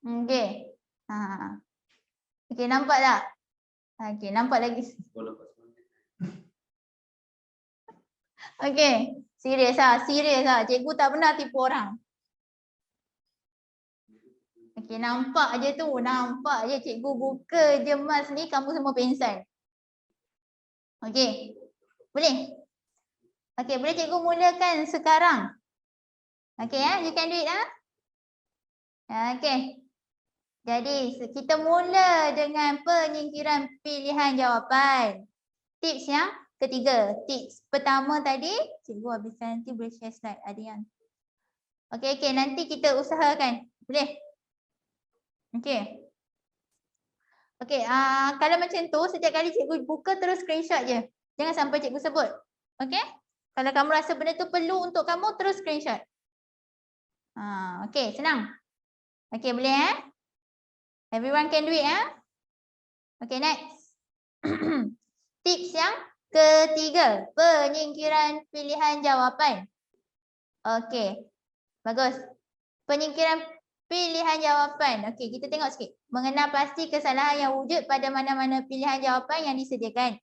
Okey. Okey, nampak tak? Okey, nampak lagi. Okey, serius ah, serius ah. Cikgu tak pernah tipu orang. Okey, nampak je tu, nampak je cikgu buka je mas ni kamu semua pengsan. Okey. Boleh? Okey, boleh cikgu mulakan sekarang. Okey you can do it Okey. Jadi kita mula dengan penyingkiran pilihan jawapan. Tips yang ketiga. Tips pertama tadi, cikgu habiskan nanti boleh share slide. Ada yang. Okey, nanti kita usahakan. Boleh? Okey. Okey, kalau macam tu setiap kali cikgu buka terus screenshot je. Jangan sampai cikgu sebut. Okey? Kalau kamu rasa benda tu perlu untuk kamu terus screenshot. Okey, senang. Okey, boleh Everyone can do it Okay, next. Tips yang ketiga, penyingkiran pilihan jawapan. Okey. Bagus. Penyingkiran pilihan jawapan. Okey, kita tengok sikit. Mengenal pasti kesalahan yang wujud pada mana-mana pilihan jawapan yang disediakan.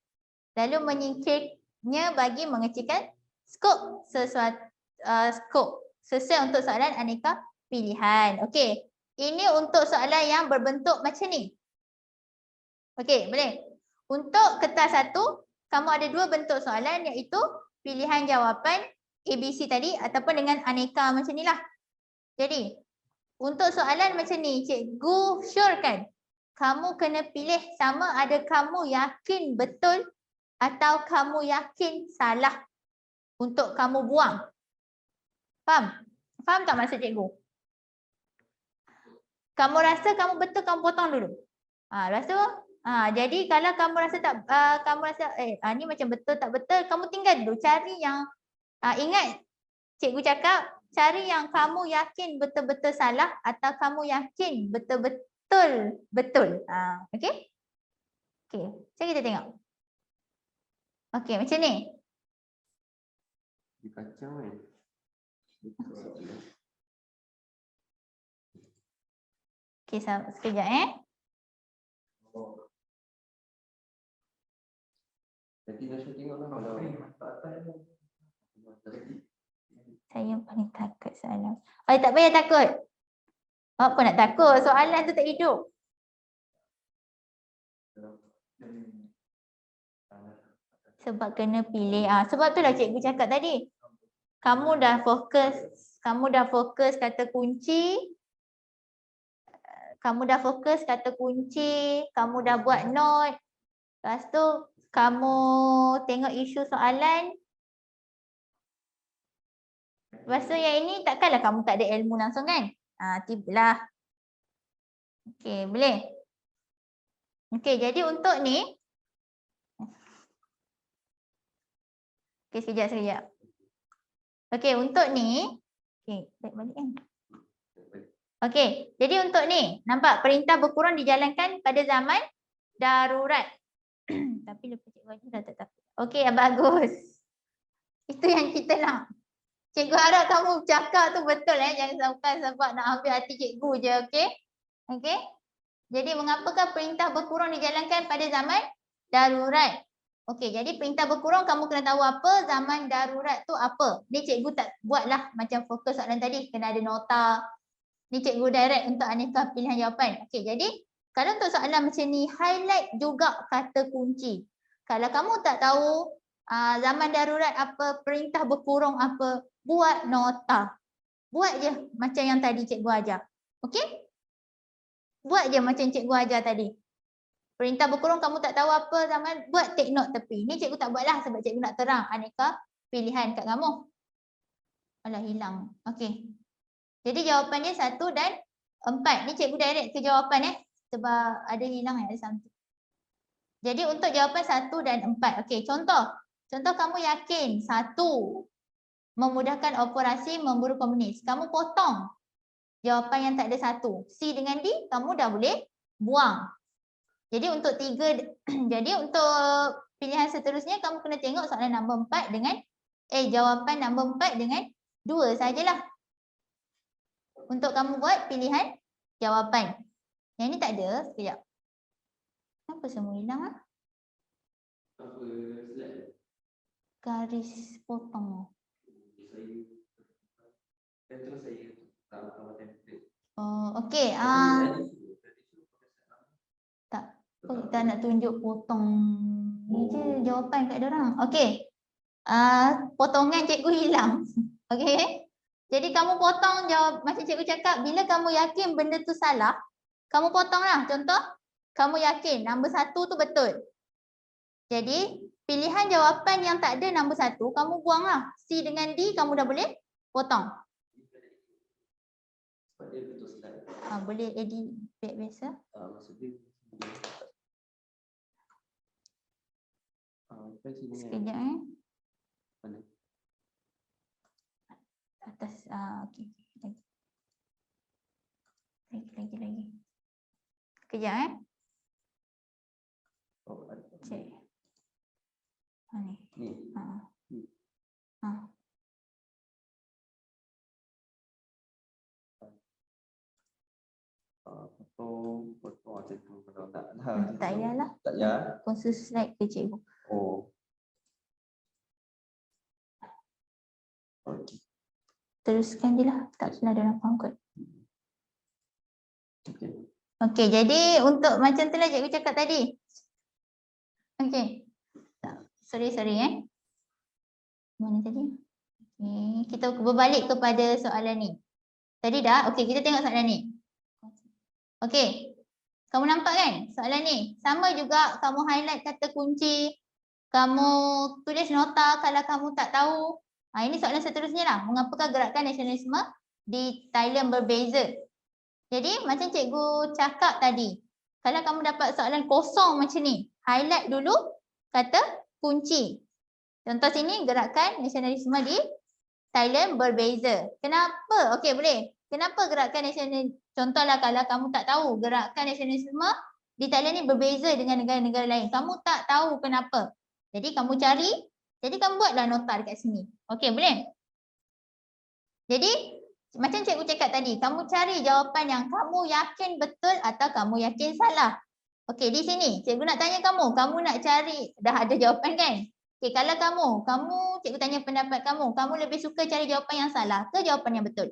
Lalu menyingkirnya bagi mengecilkan skop sesuai untuk soalan aneka pilihan. Okey. Ini untuk soalan yang berbentuk macam ni. Okey, boleh. Untuk kertas satu, kamu ada dua bentuk soalan iaitu pilihan jawapan ABC tadi ataupun dengan aneka macam ni lah. Jadi, untuk soalan macam ni, cikgu syorkan kamu kena pilih sama ada kamu yakin betul atau kamu yakin salah untuk kamu buang. Faham? Faham tak maksud cikgu? Kamu rasa kamu betul, kamu potong dulu. Lepas tu, jadi kalau kamu rasa tak, kamu rasa ni macam betul tak betul, kamu tinggal dulu cari yang ingat cikgu cakap cari yang kamu yakin betul-betul salah atau kamu yakin betul-betul betul. Okey? Okey, jom kita tengok. Okey, macam ni. Kacau Okey, sekejap Nanti Nasha tengoklah kalau saya paling takut soalan. Tak payah takut. Apa nak takut? Soalan tu tak hidup. Sebab kena pilih. Sebab tu lah cikgu cakap tadi. Kamu dah fokus kata kunci. Kamu dah fokus kata kunci, kamu dah buat note. Lepas tu kamu tengok isu soalan. Lepas tu yang ini takkanlah kamu tak ada ilmu langsung kan? Tibalah. Okey, boleh? Okey, jadi untuk ni. Okey, sekejap. Okey, untuk ni. Okey, balik kan? Okey, jadi untuk ni, nampak perintah berkurang dijalankan pada zaman darurat. Tapi lepas cikgu ajar dah tak takut. Okey, bagus. Itu yang kita nak. Cikgu harap kamu cakap tu betul jangan sebab nak ambil hati cikgu je, okey? Okey? Jadi mengapakah perintah berkurang dijalankan pada zaman darurat? Okey, jadi perintah berkurang kamu kena tahu apa, zaman darurat tu apa. Ni cikgu tak buatlah macam fokus soalan tadi, kena ada nota. Ni cikgu direct untuk aneka pilihan jawapan. Okey, jadi kalau untuk soalan macam ni, highlight juga kata kunci. Kalau kamu tak tahu zaman darurat apa, perintah berkurang apa, buat nota. Buat je macam yang tadi cikgu ajar. Okey? Buat je macam cikgu ajar tadi. Perintah berkurang kamu tak tahu apa zaman, buat take note tepi. Ni cikgu tak buatlah sebab cikgu nak terang aneka pilihan kat kamu. Alah, hilang. Okey. Jadi jawapannya 1 dan 4. Ni cikgu direct ke jawapan sebab ada hilang ada something. Jadi untuk jawapan 1 dan 4. Okey, contoh. Contoh kamu yakin 1 memudahkan operasi memburu komunis. Kamu potong jawapan yang tak ada 1. C dengan D kamu dah boleh buang. Jadi untuk 3 jadi untuk pilihan seterusnya kamu kena tengok soalan nombor 4 dengan jawapan nombor 4 dengan 2 sajalah. Untuk kamu buat pilihan jawapan. Yang ni tak ada. Sekejap. Kenapa semua hilang ah? Apa slide? Garis potong. Saya terus saya tak tahu template. Oh, okey. Tak. Kita nak tunjuk potong. Ni je jawapan kat orang. Okey. Potongan cikgu hilang. Okey. Jadi kamu potong jawab macam cikgu cakap, bila kamu yakin benda tu salah, kamu potonglah. Contoh, kamu yakin nombor 1 tu betul. Jadi, pilihan jawapan yang tak ada nombor 1, kamu buanglah. C dengan D kamu dah boleh potong. Sebab dia betul slide. Boleh edit biasa. Maksud dia sini. Sekejap Mana? Atas okey. Lagi. Sekejap Oh, Cek. Ni. ni. Potong macam tu kalau tak. Tak payahlah. Tak payah. Khusus slide ke cikgu. Oh. Okey. Teruskan je lah. Tak salah dalam faham kot. Okey. Okey, jadi untuk macam tu lah cikgu cakap tadi. Okey. Sorry Mana tadi? Okey, kita berbalik kepada soalan ni. Tadi dah? Okey, kita tengok soalan ni. Okey. Kamu nampak kan soalan ni? Sama juga kamu highlight kata kunci. Kamu tulis nota kalau kamu tak tahu. Ini soalan seterusnya lah. Mengapakah gerakan nasionalisme di Thailand berbeza? Jadi macam cikgu cakap tadi. Kalau kamu dapat soalan kosong macam ni. Highlight dulu kata kunci. Contoh sini gerakan nasionalisme di Thailand berbeza. Kenapa? Okey boleh. Kenapa gerakan nasional? Contohlah kalau kamu tak tahu gerakan nasionalisme di Thailand ni berbeza dengan negara-negara lain. Kamu tak tahu kenapa. Jadi kamu cari. Jadi kamu buatlah nota dekat sini. Okey boleh? Jadi macam cikgu cakap tadi. Kamu cari jawapan yang kamu yakin betul atau kamu yakin salah. Okey di sini cikgu nak tanya kamu. Kamu nak cari. Dah ada jawapan kan? Okey kalau kamu cikgu tanya pendapat kamu. Kamu lebih suka cari jawapan yang salah ke jawapan yang betul?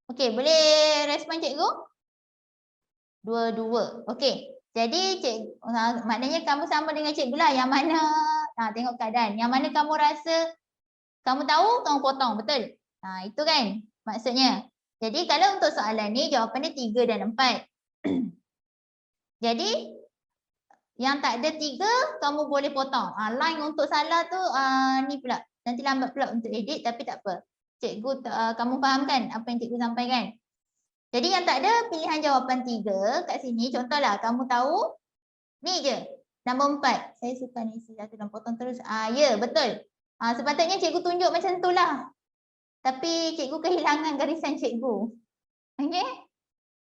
Okey, boleh respon cikgu? Dua-dua. Okey. Jadi maknanya kamu sama dengan cikgu lah. Yang mana, tengok keadaan. Yang mana kamu rasa kamu tahu, kamu potong. Betul? Itu kan maksudnya. Jadi kalau untuk soalan ni jawapan dia 3 dan 4. Jadi yang tak ada 3 kamu boleh potong. Line untuk salah tu ni pula. Nanti lambat pula untuk edit tapi tak apa. Cikgu kamu faham kan apa yang cikgu sampaikan? Jadi yang tak ada pilihan jawapan 3 kat sini. Contohlah kamu tahu ni je. Nombor 4. Saya suka ni satu dan potong terus. Ya betul. Sepatutnya cikgu tunjuk macam tu lah. Tapi cikgu kehilangan garisan cikgu. Okey.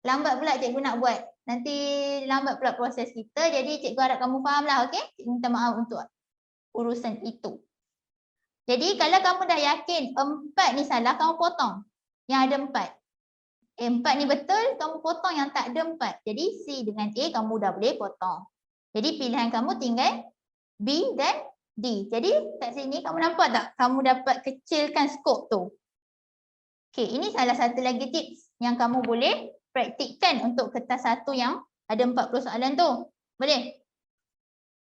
Lambat pula cikgu nak buat. Nanti lambat pula proses kita. Jadi cikgu harap kamu faham lah. Okey. Cikgu minta maaf untuk urusan itu. Jadi kalau kamu dah yakin 4 ni salah, kamu potong. Yang ada 4. 4 ni betul, kamu potong yang tak ada 4. Jadi C dengan A kamu dah boleh potong. Jadi pilihan kamu tinggal B dan D. Jadi kat sini kamu nampak tak? Kamu dapat kecilkan skop tu. Okey, ini salah satu lagi tips yang kamu boleh praktikkan untuk kertas 1 yang ada 40 soalan tu. Boleh?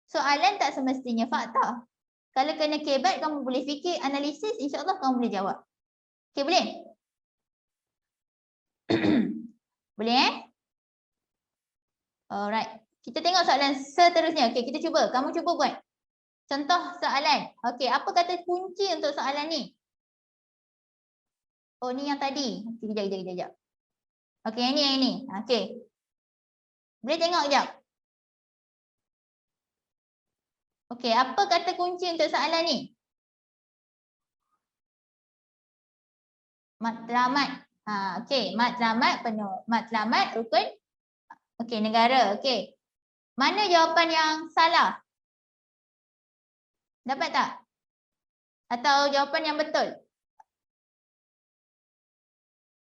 Soalan tak semestinya fakta. Kalau kena kebat, kamu boleh fikir, analisis, insyaAllah kamu boleh jawab. Okey, boleh? Boleh Alright. Kita tengok soalan seterusnya. Okey, kita cuba. Kamu cuba buat. Contoh soalan. Okey, apa kata kunci untuk soalan ni? Oh, ni yang tadi. Kejap. Okey, yang ni. Okey. Boleh tengok kejap. Okey, apa kata kunci untuk soalan ni? Matlamat. Okey, matlamat penuh. Matlamat rukun. Okey, negara. Okey. Mana jawapan yang salah? Dapat tak? Atau jawapan yang betul?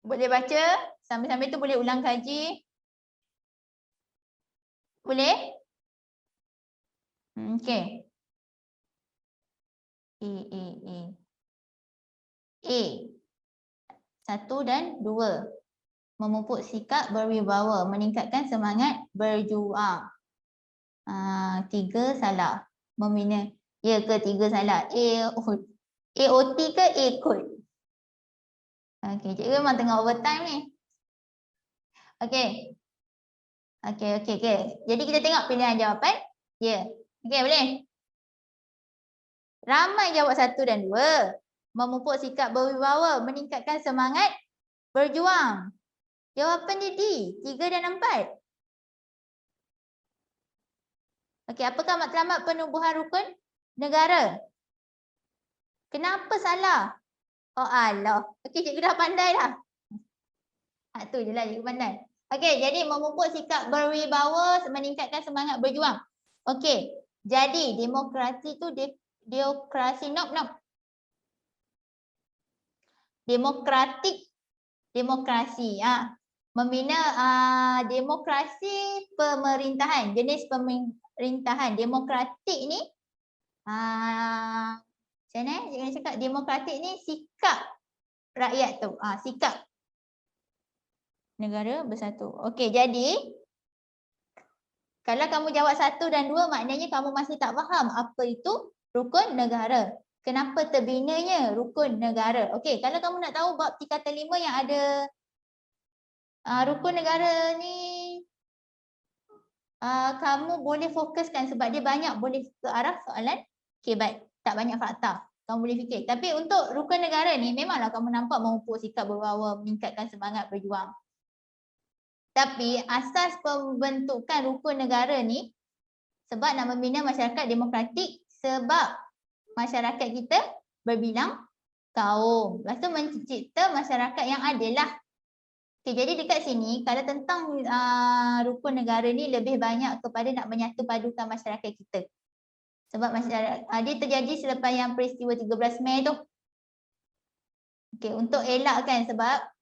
Boleh baca, sambil-sambil tu boleh ulang kaji. Boleh? Okey. A. A. 1 dan 2. Memupuk sikap berwibawa, meningkatkan semangat berjuang. 3 salah. Membina. Ya ke 3 salah? AOT ke A code? Okey, cikgu memang tengah overtime ni. Okey. Okey. Jadi kita tengok pilihan jawapan. Ya. Okey, boleh? Ramai jawab 1 dan 2. Memupuk sikap berwibawa, meningkatkan semangat berjuang. Jawapan dia D, 3 dan 4. Okey, apakah matlamat penubuhan rukun negara? Kenapa salah? Oh Allah. Okey, cikgu dah pandai dah. Tu je lah cikgu pandai. Okey, jadi memupuk sikap berwibawa, meningkatkan semangat berjuang. Okey, jadi demokrasi tu demokrasi demokrasi membina demokrasi pemerintahan, jenis pemerintahan demokratik ni macam mana cikgu nak cakap, demokratik ni sikap rakyat tu, sikap negara bersatu. Okey, jadi kalau kamu jawab 1 dan 2 maknanya kamu masih tak faham apa itu rukun negara. Kenapa terbinanya rukun negara? Okey, kalau kamu nak tahu bab tingkatan 5 yang ada rukun negara ni, kamu boleh fokuskan sebab dia banyak boleh ke arah soalan kebat, tak banyak fakta. Kamu boleh fikir. Tapi untuk rukun negara ni memanglah kamu nampak memupuk sikap berwibawa, meningkatkan semangat berjuang. Tapi asas pembentukan rukun negara ni sebab nak membina masyarakat demokratik, sebab masyarakat kita berbilang kaum. Lepas tu mencipta masyarakat yang adil lah. Okay, jadi dekat sini kalau tentang rukun negara ni lebih banyak kepada nak menyatu padukan masyarakat kita. Sebab masyarakat dia terjadi selepas yang peristiwa 13 Mei tu. Okay, untuk elakkan sebab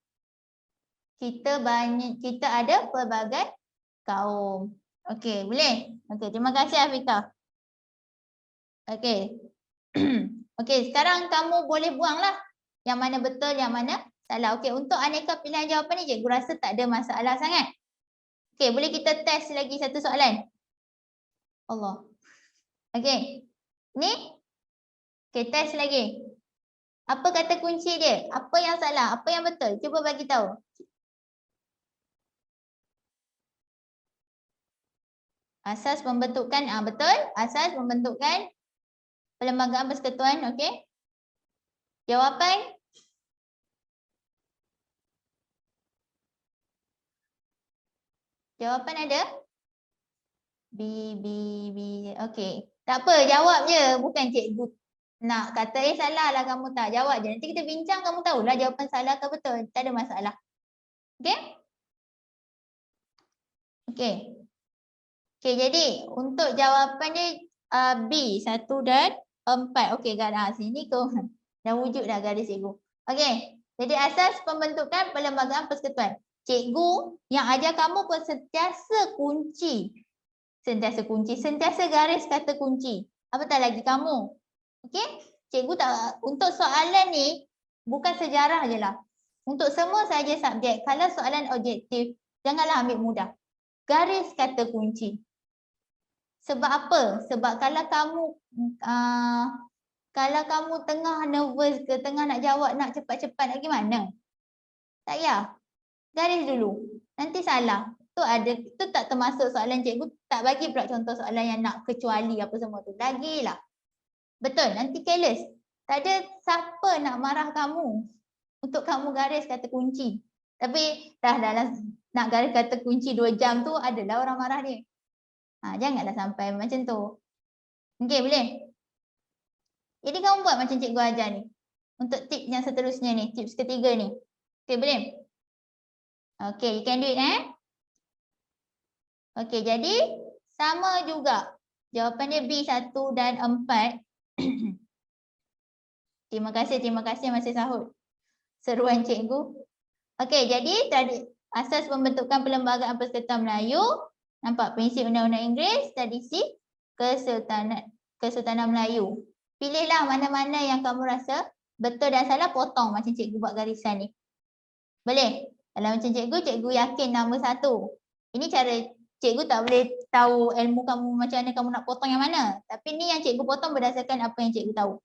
kita ada pelbagai kaum. Okey, boleh? Okey, terima kasih Afika. Okey. Okey, sekarang kamu boleh buanglah yang mana betul, yang mana salah. Okey, untuk aneka pilihan jawapan ni cikgu rasa tak ada masalah sangat. Okey, boleh kita test lagi satu soalan? Allah. Okey. Ni. Okey, test lagi. Apa kata kunci dia? Apa yang salah? Apa yang betul? Cuba bagi tahu. Asas pembentukan, betul. Asas pembentukan perlembagaan persekutuan, okey. Jawapan? Jawapan ada? B. Okey. Tak apa, jawab je. Bukan cikgu nak kata, salah lah kamu tak. Jawab je. Nanti kita bincang, kamu tahulah jawapan salah ke betul. Tak ada masalah. Okey? Okey. Okey, jadi untuk jawapan dia B, 1 dan 4. Okey, garis sini kau dah wujud dah garis cikgu. Okey, jadi asas pembentukan perlembagaan persekutuan. Cikgu yang ajar kamu pun sentiasa garis kata kunci. Apatah lagi kamu. Okey? Cikgu tak, untuk soalan ni bukan sejarah je lah. Untuk semua saja subjek, kalau soalan objektif, janganlah ambil mudah. Garis kata kunci. Sebab apa? Sebab kalau kamu tengah nervous ke, tengah nak jawab, nak cepat-cepat nak gimana? Tak payah. Garis dulu. Nanti salah. Tu tak termasuk soalan cikgu. Tak bagi pula contoh soalan yang nak kecuali apa semua tu. Lagilah. Betul. Nanti careless. Tak ada siapa nak marah kamu untuk kamu garis kata kunci. Tapi dah dalam nak garis kata kunci 2 jam tu adalah orang marah dia. Janganlah sampai macam tu. Okey, boleh? Jadi kamu buat macam cikgu ajar ni. Untuk tips yang seterusnya ni. Tips ketiga ni. Okey, boleh? Okey, you can do it Okey, jadi sama juga. Jawapan dia B, 1 dan 4. Terima kasih masih sahut seruan cikgu. Okey, jadi asas pembentukan Perlembagaan Persekutuan Melayu, nampak prinsip Undang-Undang Inggeris, tradisi Kesultanan Melayu. Pilihlah mana-mana yang kamu rasa betul dan salah, potong macam cikgu buat garisan ni. Boleh? Kalau macam cikgu yakin nombor 1. Ini cara cikgu tak boleh tahu ilmu kamu macam mana kamu nak potong yang mana. Tapi ni yang cikgu potong berdasarkan apa yang cikgu tahu.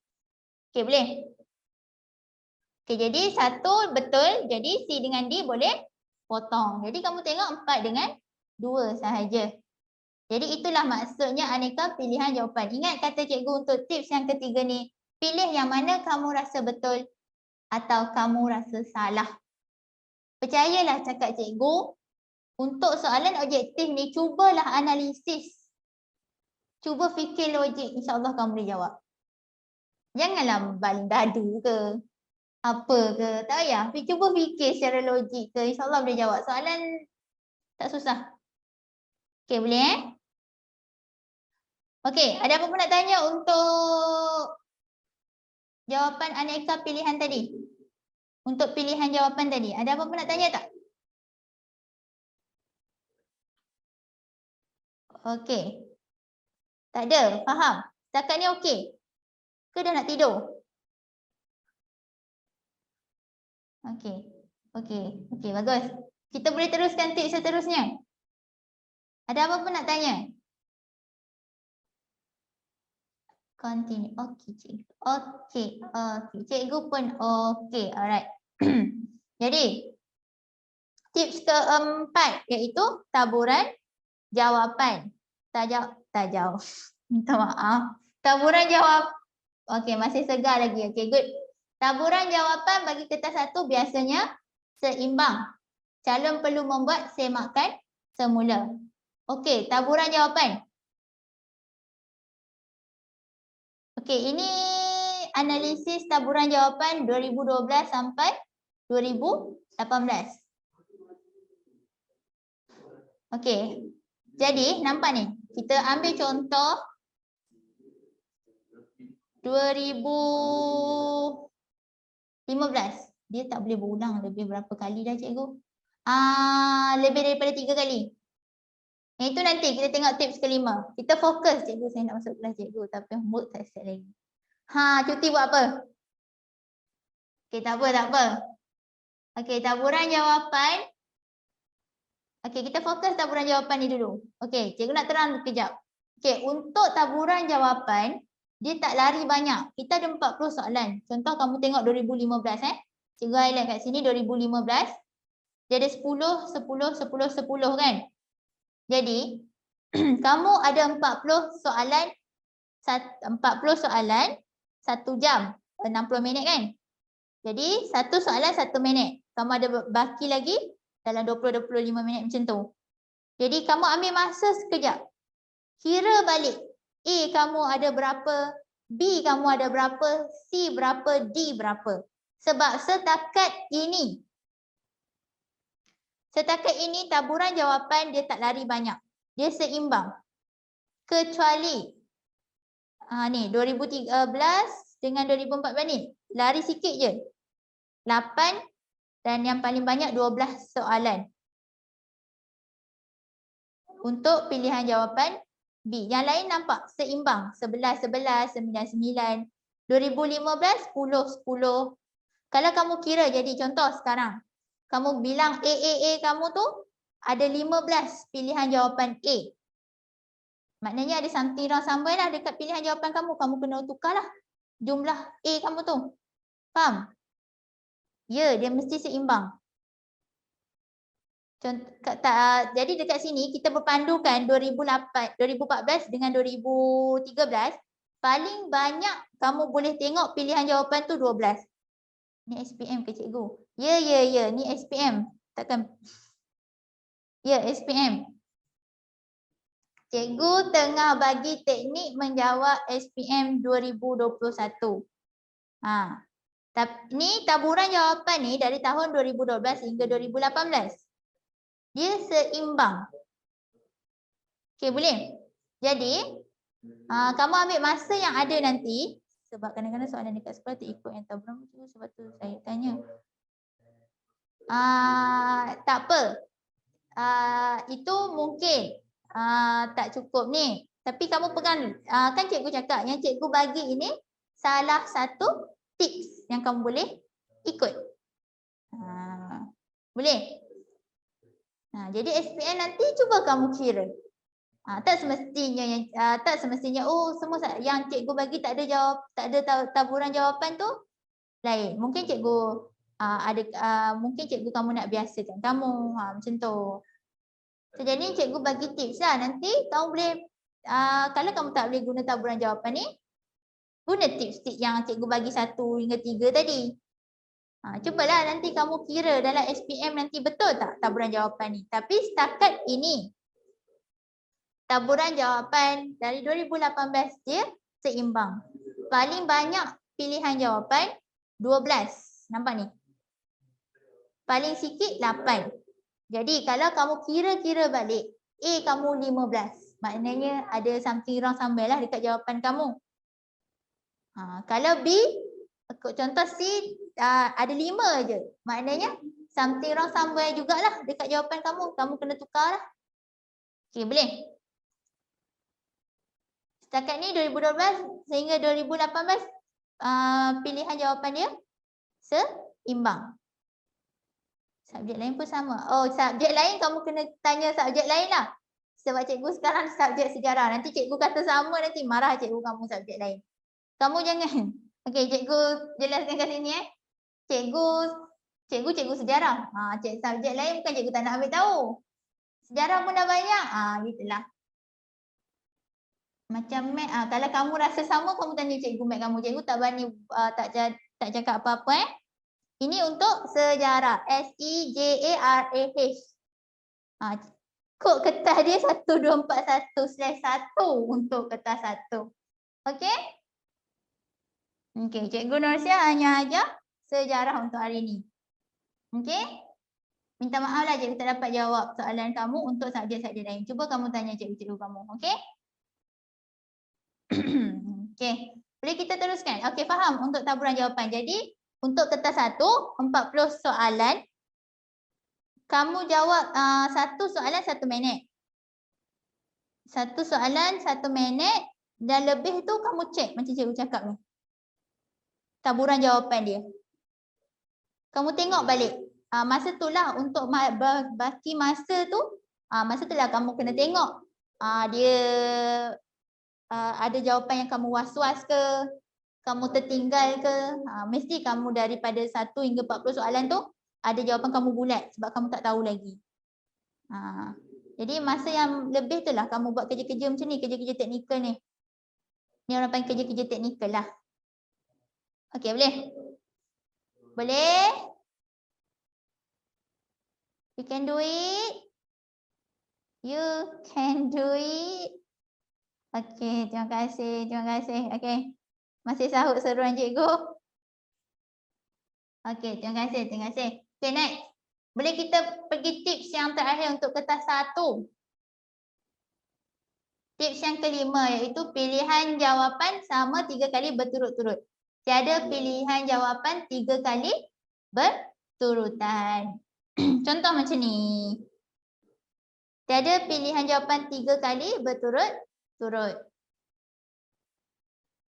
Okey, boleh? Okey, jadi 1 betul. Jadi C dengan D boleh potong. Jadi kamu tengok 4 dengan 2 sahaja. Jadi itulah maksudnya aneka pilihan jawapan. Ingat kata cikgu untuk tips yang ketiga ni. Pilih yang mana kamu rasa betul atau kamu rasa salah. Percayalah cakap cikgu. Untuk soalan objektif ni, cubalah analisis. Cuba fikir logik. InsyaAllah kamu boleh jawab. Janganlah baling dadu ke. Apa ke. Tak payah. Cuba fikir secara logik ke. InsyaAllah boleh jawab. Soalan tak susah. Okey, boleh Okey, ada apa-apa nak tanya untuk jawapan aneka pilihan tadi? Untuk pilihan jawapan tadi. Ada apa-apa nak tanya tak? Okey. Tak ada, faham? Setakat ni okey? Ke dah nak tidur? Okey. Okey, bagus. Kita boleh teruskan tips seterusnya. Ada apa-apa nak tanya? Continue. Okey, cikgu. Okey. Cikgu pun okey. Alright. Jadi, tips keempat iaitu taburan jawapan. Tajauh. Minta maaf. Taburan jawab. Okey, masih segar lagi. Okey, good. Taburan jawapan bagi kertas 1 biasanya seimbang. Calon perlu membuat semakan semula. Okey, taburan jawapan. Okey, ini analisis taburan jawapan 2012 sampai 2018. Okey. Jadi, nampak ni. Kita ambil contoh 2015. Dia tak boleh berulang lebih berapa kali dah cikgu? Lebih daripada 3 kali. Yang itu nanti kita tengok tips kelima. Kita fokus cikgu, saya nak masuk kelas cikgu tapi homework tak set lagi. Cuti buat apa? Okey, tak apa. Okey, taburan jawapan. Okey, kita fokus taburan jawapan ni dulu. Okey, cikgu nak terang kejap. Okey, untuk taburan jawapan, dia tak lari banyak. Kita ada 40 soalan. Contoh kamu tengok 2015 Cikgu highlight kat sini 2015. Dia ada 10, 10, 10, 10 kan? Jadi, kamu ada 40 soalan 1 jam, 60 minit kan? Jadi, satu soalan 1 minit. Kamu ada baki lagi dalam 20-25 minit macam tu. Jadi, kamu ambil masa sekejap. Kira balik. A kamu ada berapa, B kamu ada berapa, C berapa, D berapa. Sebab setakat ini taburan jawapan dia tak lari banyak. Dia seimbang. Kecuali ni 2013 dengan 2014 ni lari sikit je. 8 dan yang paling banyak 12 soalan. Untuk pilihan jawapan B. Yang lain nampak seimbang. 11, 11, 9, 9. 2015, 10, 10. Kalau kamu kira jadi contoh sekarang. Kamu bilang A kamu tu ada 15 pilihan jawapan A. Maknanya ada something wrong somewhere lah dekat pilihan jawapan kamu. Kamu kena tukarlah jumlah A kamu tu. Faham? Ya, dia mesti seimbang. Jadi dekat sini kita berpandukan 2014 dengan 2013. Paling banyak kamu boleh tengok pilihan jawapan tu 12. Ni SPM ke cikgu? Ya. Ni SPM. Takkan? Ya, SPM. Cikgu tengah bagi teknik menjawab SPM 2021. Ni taburan jawapan ni dari tahun 2012 hingga 2018. Dia seimbang. Okey, boleh? Jadi, kamu ambil masa yang ada nanti. Sebab kadang-kadang soalan dekat sekolah tak ikut yang taburan tu. Sebab tu saya tanya. Tak apa. Itu mungkin tak cukup ni. Tapi kamu pegang, kan cikgu cakap yang cikgu bagi ini salah satu tips yang kamu boleh ikut. Boleh? Jadi SPM nanti cuba kamu kira. Tak semestinya semua yang cikgu bagi tak ada taburan jawapan tu lain. Mungkin cikgu mungkin cikgu kamu nak biasakan kamu macam tu. So, jadi cikgu bagi tips lah. Nanti kamu boleh kalau kamu tak boleh guna taburan jawapan ni, guna tips-tips yang cikgu bagi 1 hingga 3 tadi. Cubalah nanti kamu kira dalam SPM nanti betul tak taburan jawapan ni. Tapi setakat ini taburan jawapan dari 2018 dia seimbang. Paling banyak pilihan jawapan 12. Nampak ni? Paling sikit 8. Jadi kalau kamu kira-kira balik, A kamu 15. Maknanya ada something wrong somewhere lah dekat jawapan kamu. Kalau B, contoh C ada 5 je. Maknanya something wrong somewhere jugalah dekat jawapan kamu. Kamu kena tukar lah. Okay, boleh? Setakat ni 2012 sehingga 2018 pilihan jawapan dia seimbang. Subjek lain pun sama. Subjek lain kamu kena tanya subjek lain lah. Sebab cikgu sekarang subjek sejarah. Nanti cikgu kata sama, nanti marah cikgu kamu subjek lain. Kamu jangan. Okey, cikgu jelaskan kat sini Cikgu sejarah. Subjek lain bukan cikgu tak nak ambil tahu. Sejarah pun dah banyak. Gitulah. Macam mat, kalau kamu rasa sama, kamu tanya cikgu mat kamu. Cikgu tak berani tak cakap apa-apa. Ini untuk sejarah. SEJARAH. Kod kertas dia 1241/1 untuk kertas 1. Okey? Okey, Cikgu Norsia hanya ajar sejarah untuk hari ini. Okey? Minta maaf lah cikgu tak dapat jawab soalan kamu untuk subjek-subjek lain. Cuba kamu tanya cikgu-cikgu kamu. Okey? Okey. Boleh kita teruskan? Okey, faham untuk taburan jawapan. Jadi, untuk kertas 1, 40 soalan. Kamu jawab satu soalan 1 minit. Satu soalan 1 minit dan lebih tu kamu cek macam cikgu cakap ni. Taburan jawapan dia. Kamu tengok balik. Masa tu lah untuk baki masa tu, masa tu lah kamu kena tengok. Dia ada jawapan yang kamu was-was ke, kamu tertinggal ke. Mesti kamu daripada 1 hingga 40 soalan tu, ada jawapan kamu bulat sebab kamu tak tahu lagi. Jadi masa yang lebih tu lah kamu buat kerja-kerja macam ni, kerja-kerja teknikal ni. Ni orang panggil kerja-kerja teknikal lah. Okey, boleh? Boleh? You can do it. You can do it. Okey, terima kasih. Terima kasih. Okey. Masih sahut seruan cikgu. Okey, terima kasih. Terima kasih. Okey, next. Boleh kita pergi tips yang terakhir untuk kertas 1. Tips yang kelima iaitu pilihan jawapan sama 3 kali berturut-turut. Tiada pilihan jawapan 3 kali berturutan. Contoh macam ni. Tiada pilihan jawapan 3 kali berturut-turut.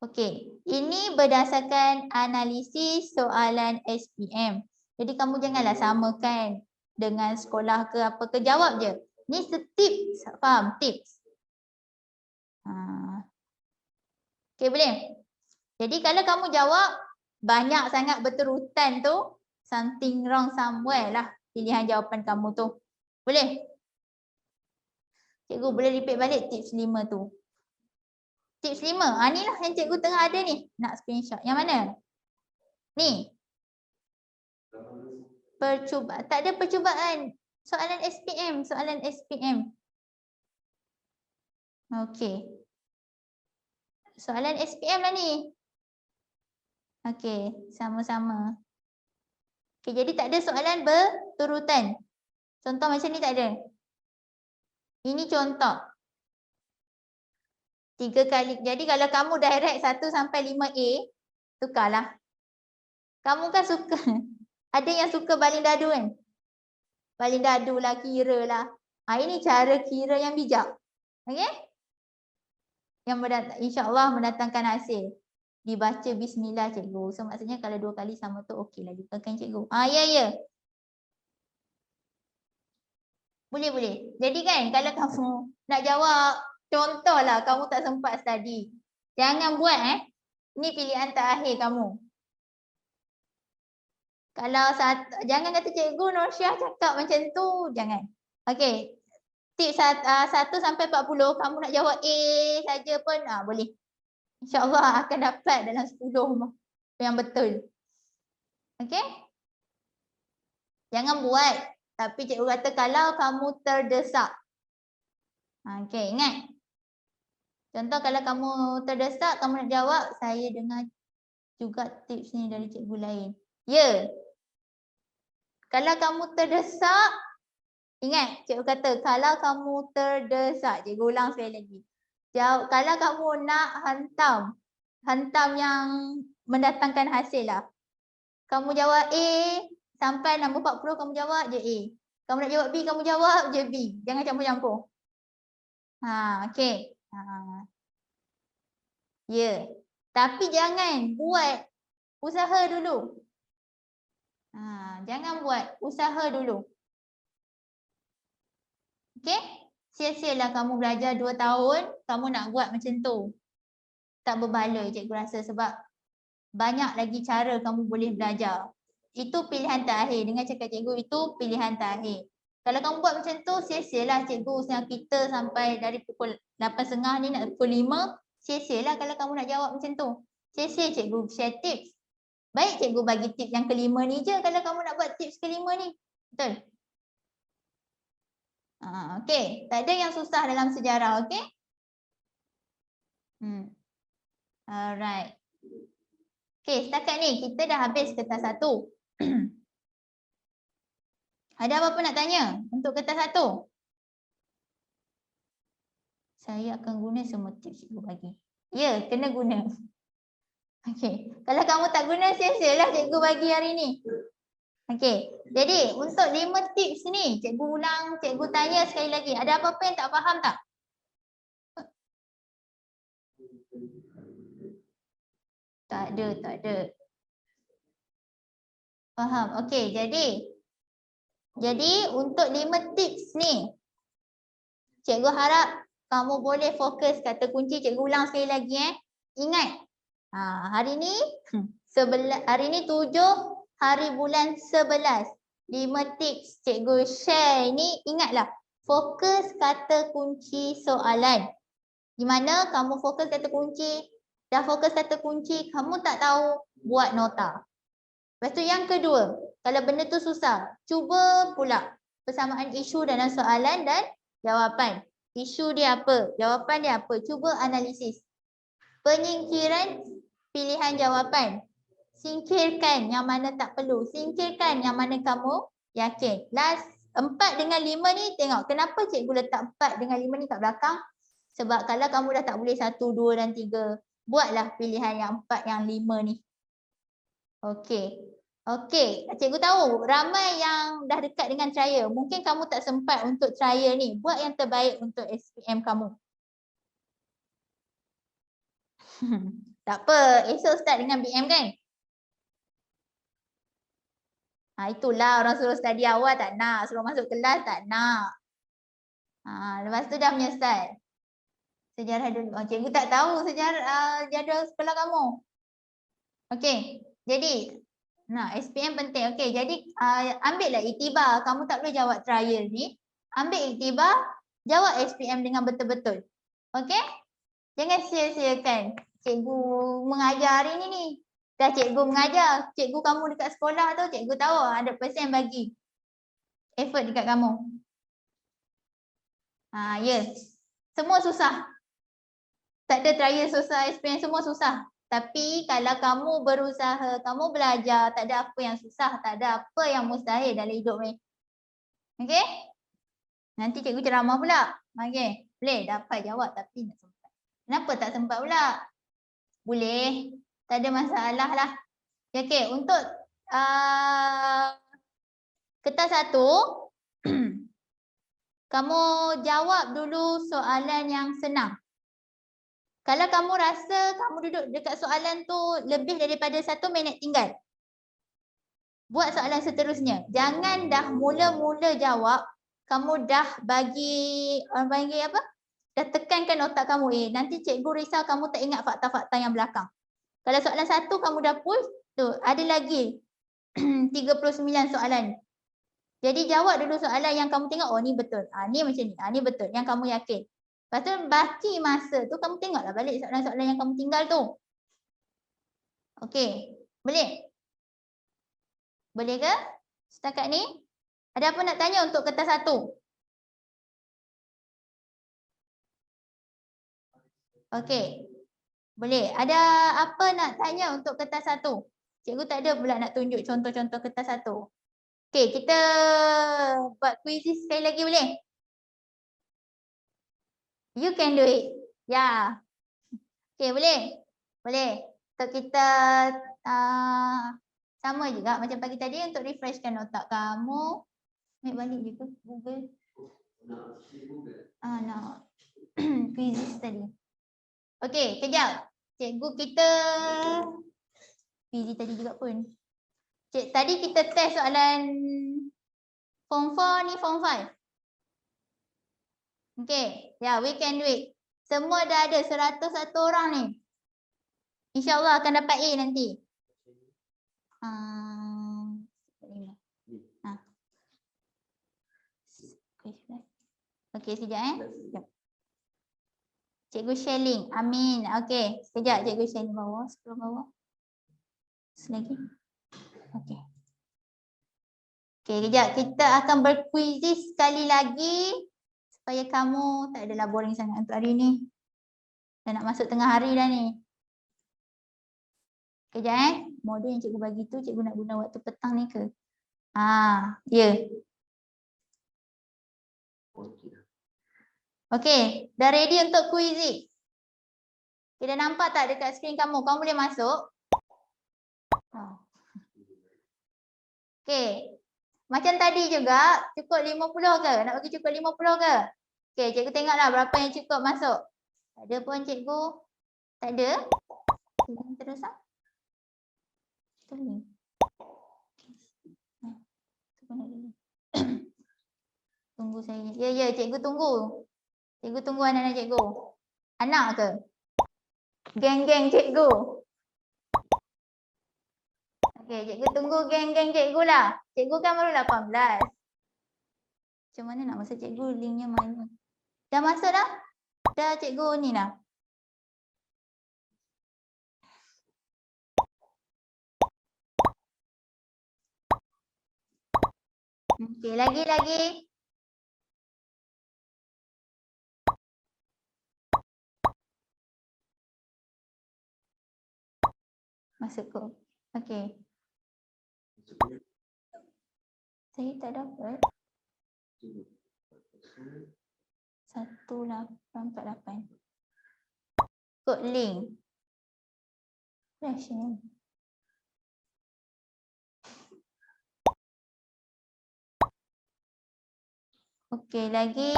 Okey, ini berdasarkan analisis soalan SPM. Jadi kamu janganlah samakan dengan sekolah ke apa ke, jawab je. Ni tips, faham? Tips. Okey, boleh? Jadi kalau kamu jawab banyak sangat berterutan tu, something wrong somewhere lah pilihan jawapan kamu tu. Boleh? Cikgu boleh repeat balik tips 5 tu. Tips 5. Ni lah yang cikgu tengah ada ni. Nak screenshot. Yang mana? Ni. Percubaan. Tak ada percubaan. Soalan SPM. Soalan SPM. Okey. Soalan SPM lah ni. Okey. Sama-sama. Okey, jadi tak ada soalan berturutan. Contoh macam ni tak ada. Ini contoh. 3 kali. Jadi kalau kamu direct 1 sampai 5A, tukarlah. Kamu kan suka. Ada yang suka baling dadu kan? Paling dadu lah, kira lah. Ini cara kira yang bijak. Okey? Yang insya-Allah mendatangkan hasil. Dibaca bismillah cikgu. So maksudnya kalau 2 kali sama tu okey lah. Lupakan cikgu. Ya. Boleh. Jadi kan kalau kamu nak jawab, contohlah kamu tak sempat study. Jangan buat Ni pilihan terakhir kamu. Kalau jangan kata cikgu Norsyah cakap macam tu, jangan. Okey. Tips 1 sampai 40 kamu nak jawab A saja pun boleh. InsyaAllah akan dapat dalam 10 yang betul. Okey? Jangan buat. Tapi cikgu kata kalau kamu terdesak. Okey, ingat. Contoh kalau kamu terdesak, kamu nak jawab, saya dengar juga tips ni dari cikgu lain. Ya. Kalau kamu terdesak, ingat cikgu kata kalau kamu terdesak, cikgu ulang sekali lagi. Kalau kamu nak hantam yang mendatangkan hasil lah. Kamu jawab A, sampai nombor 40 kamu jawab je A. Kamu nak jawab B, kamu jawab je B. Jangan campur-campur. Okey. Ya. Tapi jangan buat usaha dulu. Jangan buat usaha dulu. Okey? Sia-sialah kamu belajar 2 tahun, kamu nak buat macam tu. Tak berbaloi cikgu rasa sebab banyak lagi cara kamu boleh belajar. Itu pilihan terakhir. Dengan cakap cikgu itu pilihan terakhir. Kalau kamu buat macam tu, sia-sialah cikgu usaha kita sampai dari pukul 8.30 ni nak pukul 5. Sia-sialah kalau kamu nak jawab macam tu. Sia-sia cikgu share tips. Baik cikgu bagi tips yang kelima ni je kalau kamu nak buat tips kelima ni. Betul? Okey. Tak ada yang susah dalam sejarah, okey? Alright. Okey, setakat ni kita dah habis kertas 1. Ada apa-apa nak tanya untuk kertas 1? Saya akan guna semua tips cikgu bagi. Ya, kena guna. Okey. Kalau kamu tak guna, sia-sialah cikgu bagi hari ni. Okey. Jadi, untuk 5 tips ni, cikgu ulang, cikgu tanya sekali lagi. Ada apa-apa yang tak faham tak? Tak ada. Faham. Okey, jadi untuk 5 tips ni, cikgu harap kamu boleh fokus kata kunci. Cikgu ulang sekali lagi. Ingat, hari ni 7 hari bulan 11. 5 tips cikgu share ni, ingatlah. Fokus kata kunci soalan. Di mana kamu fokus kata kunci, dah fokus kata kunci, kamu tak tahu, buat nota. Lepas tu yang kedua, kalau benda tu susah, cuba pula persamaan isu dalam soalan dan jawapan. Isu dia apa? Jawapan dia apa? Cuba analisis. Penyingkiran pilihan jawapan. Singkirkan yang mana tak perlu. Singkirkan yang mana kamu yakin. Last 4 dengan 5 ni tengok. Kenapa cikgu letak 4 dengan 5 ni kat belakang? Sebab kalau kamu dah tak boleh 1, 2 dan 3. Buatlah pilihan yang 4, yang 5 ni. Okey. Cikgu tahu ramai yang dah dekat dengan trial. Mungkin kamu tak sempat untuk trial ni. Buat yang terbaik untuk SPM kamu. Tak apa. Esok start dengan BM kan? Itulah orang suruh study awal tak nak. Suruh masuk kelas tak nak. Lepas tu dah menyesal. Sejarah dulu. Cikgu tak tahu sejarah jadual sekolah kamu. Okey. Jadi, SPM penting. Okey, jadi ambillah iktibar. Kamu tak boleh jawab trial ni. Ambil iktibar, jawab SPM dengan betul-betul. Okey? Jangan sia-siakan cikgu mengajar hari ni. Dah cikgu mengajar, cikgu kamu dekat sekolah tu, cikgu tahu 100% bagi effort dekat kamu. Ya. Semua susah. Tak ada trial susah, SPM semua susah. Tapi kalau kamu berusaha, kamu belajar, tak ada apa yang susah, tak ada apa yang mustahil dalam hidup ni. Okey? Nanti cikgu ceramah pula. Okey. Boleh dapat jawab tapi tak sempat. Kenapa tak sempat pula? Boleh. Tak ada masalah lah. Okey, untuk kertas 1, Kamu jawab dulu soalan yang senang. Kalau kamu rasa kamu duduk dekat soalan tu lebih daripada 1 minit tinggal. Buat soalan seterusnya. Jangan dah mula-mula jawab, kamu dah bagi, orang panggil apa? Dah tekankan otak kamu, nanti cikgu risau kamu tak ingat fakta-fakta yang belakang. Kalau soalan 1 kamu dah push, tu ada lagi 39 soalan. Jadi jawab dulu soalan yang kamu tengok, oh ni betul. Ni macam ni, ni betul, yang kamu yakin. Lepas tu baki masa tu kamu tengoklah balik soalan-soalan yang kamu tinggal tu. Okey, boleh? Boleh ke? Setakat ni? Ada apa nak tanya untuk kertas 1? Okey. Boleh. Ada apa nak tanya untuk kertas 1? Cikgu tak ada pula nak tunjuk contoh-contoh kertas 1. Okey, kita buat quiz sekali lagi boleh? You can do it. Ya. Okey, boleh? Boleh. Untuk kita sama juga macam pagi tadi untuk refreshkan otak kamu. Ambil balik je ke Google? Nak quiz tadi. Okey, kejap. Cikgu kita quiz tadi juga pun. Tadi kita test soalan form 4 ni form 5. Okey, ya, we can do it. Semua dah ada 101 orang ni. InsyaAllah akan dapat A nanti. Okey, sekejap Sekejap. Cikgu share link. Amin. Okey, sekejap cikgu share link bawah, scroll bawah. Selagi. Okey. Okey, kejap. Kita akan berkuisis sekali lagi supaya kamu tak adalah boring sangat untuk hari ni. Dah nak masuk tengah hari dah ni. Kejap modul yang cikgu bagi tu cikgu nak guna waktu petang ni ke? Ya. Okey, dah ready untuk kuis. Kita nampak tak dekat skrin kamu? Kamu boleh masuk? Okey. Macam tadi juga, cukup 50 ke? Nak bagi cukup 50 ke? Okey, cikgu tengoklah berapa yang cukup masuk. Tak ada pun cikgu. Tak ada? Terus ah. Tunggu saya. Ya, cikgu tunggu. Cikgu tunggu anak-anak cikgu. Anak ke? Geng-geng cikgu. Okey, cikgu tunggu geng-geng cikgu lah. Cikgu kan baru 18. Macam mana nak masuk cikgu? Linknya mana? Dah masuk dah? Dah cikgu ni dah. Okey, lagi. Masuk ke? Okey. Saya tak dapat. 1848. Kod link. Flash ni. Okey, lagi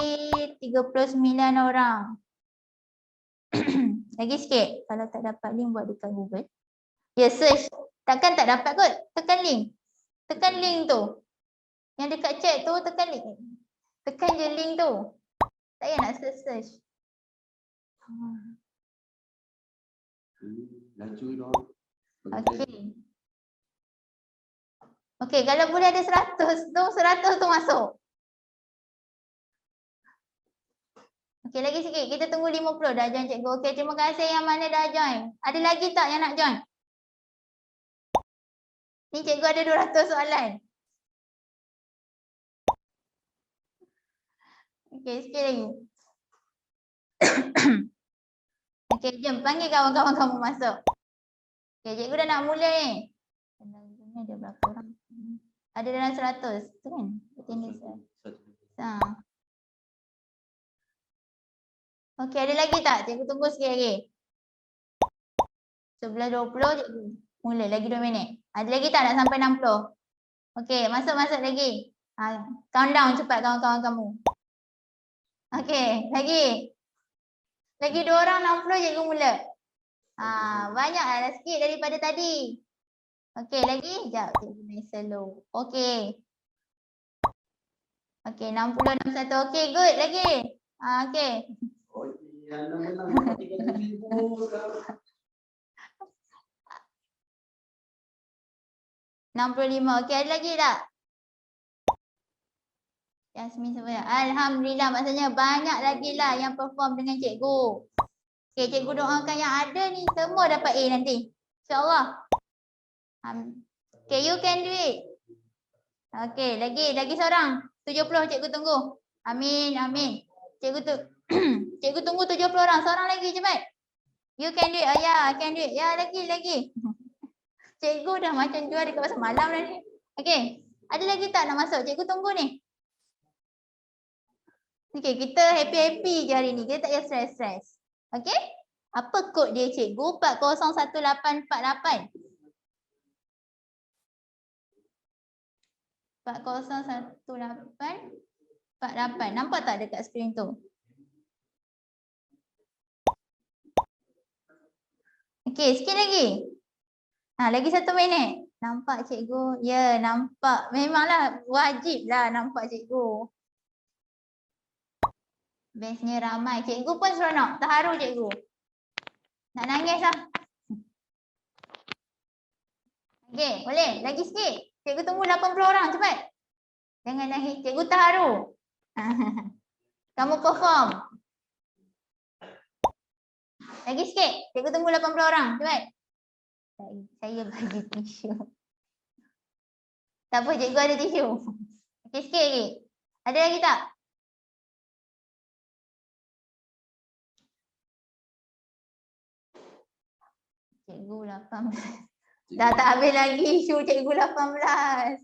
39 orang. Lagi sikit. Kalau tak dapat link buat dekat Google. Ya, search. Takkan tak dapat kot. Tekan link. Tekan link tu. Yang dekat chat tu tekan link. Tekan je link tu. Tak payah nak search. Laju dong. Okey. Okey, kalau boleh ada 100 tu masuk. Okey, lagi sikit. Kita tunggu 50 dah join cikgu. Okey, terima kasih yang mana dah join. Ada lagi tak yang nak join? Ni cikgu ada 200 soalan. Okey, sikit lagi. Okey, jom panggil kawan-kawan kamu masuk. Okey, cikgu dah nak mula ni. Ada berapa orang? Ada dalam 100. Tu kan? Okey, ada lagi tak? Cikgu tunggu sikit lagi. 11.20 cikgu. Mula lagi 2 minit. Ada lagi tak nak sampai 60? Okey, masuk lagi. Count down cepat kawan-kawan kamu. Okey, lagi. Lagi 2 orang 60 cikgu mula. Banyaklah sikit daripada tadi. Okey, lagi. Sekejap, cikgu main slow. Okey. Okey, 60, 61. Okey, good. Lagi. Okey. Okey, anda menang 3,000. 65. Okey, ada lagi tak? Yasmin sebenarnya. Alhamdulillah, maksudnya banyak lagi lah yang perform dengan cikgu. Okey, cikgu doakan yang ada ni semua dapat A nanti. InsyaAllah. Okay, you can do it. Okay, lagi seorang. 70 cikgu tunggu. Amin, amin. Cikgu tunggu 70 orang. Seorang lagi cepat. You can do it. Ya, I can do it. Ya, lagi. Cikgu dah macam jual dekat pasar malam dah ni. Okay, ada lagi tak nak masuk? Cikgu tunggu ni. Okay, kita happy-happy je hari ni. Kita tak payah stress-stress. Okay? Apa kod dia cikgu? 401848. 401848. Nampak tak dekat skrin tu? Okay, sikit lagi. Lagi 1 minit. Nampak cikgu? Ya, nampak. Memanglah wajib lah nampak cikgu. Bestnya ramai. Cikgu pun seronok. Terharu cikgu. Nak nangis lah. Okay, boleh? Lagi sikit. Cikgu tunggu 80 orang. Cepat. Jangan nangis. Cikgu terharu. Kamu perform. Lagi sikit. Cikgu tunggu 80 orang. Cepat. Saya bagi tisu. Tak apa, cikgu ada tisu. Okay, sikit lagi. Ada lagi tak? Cikgu 18. Dah tak habis lagi isu cikgu 18.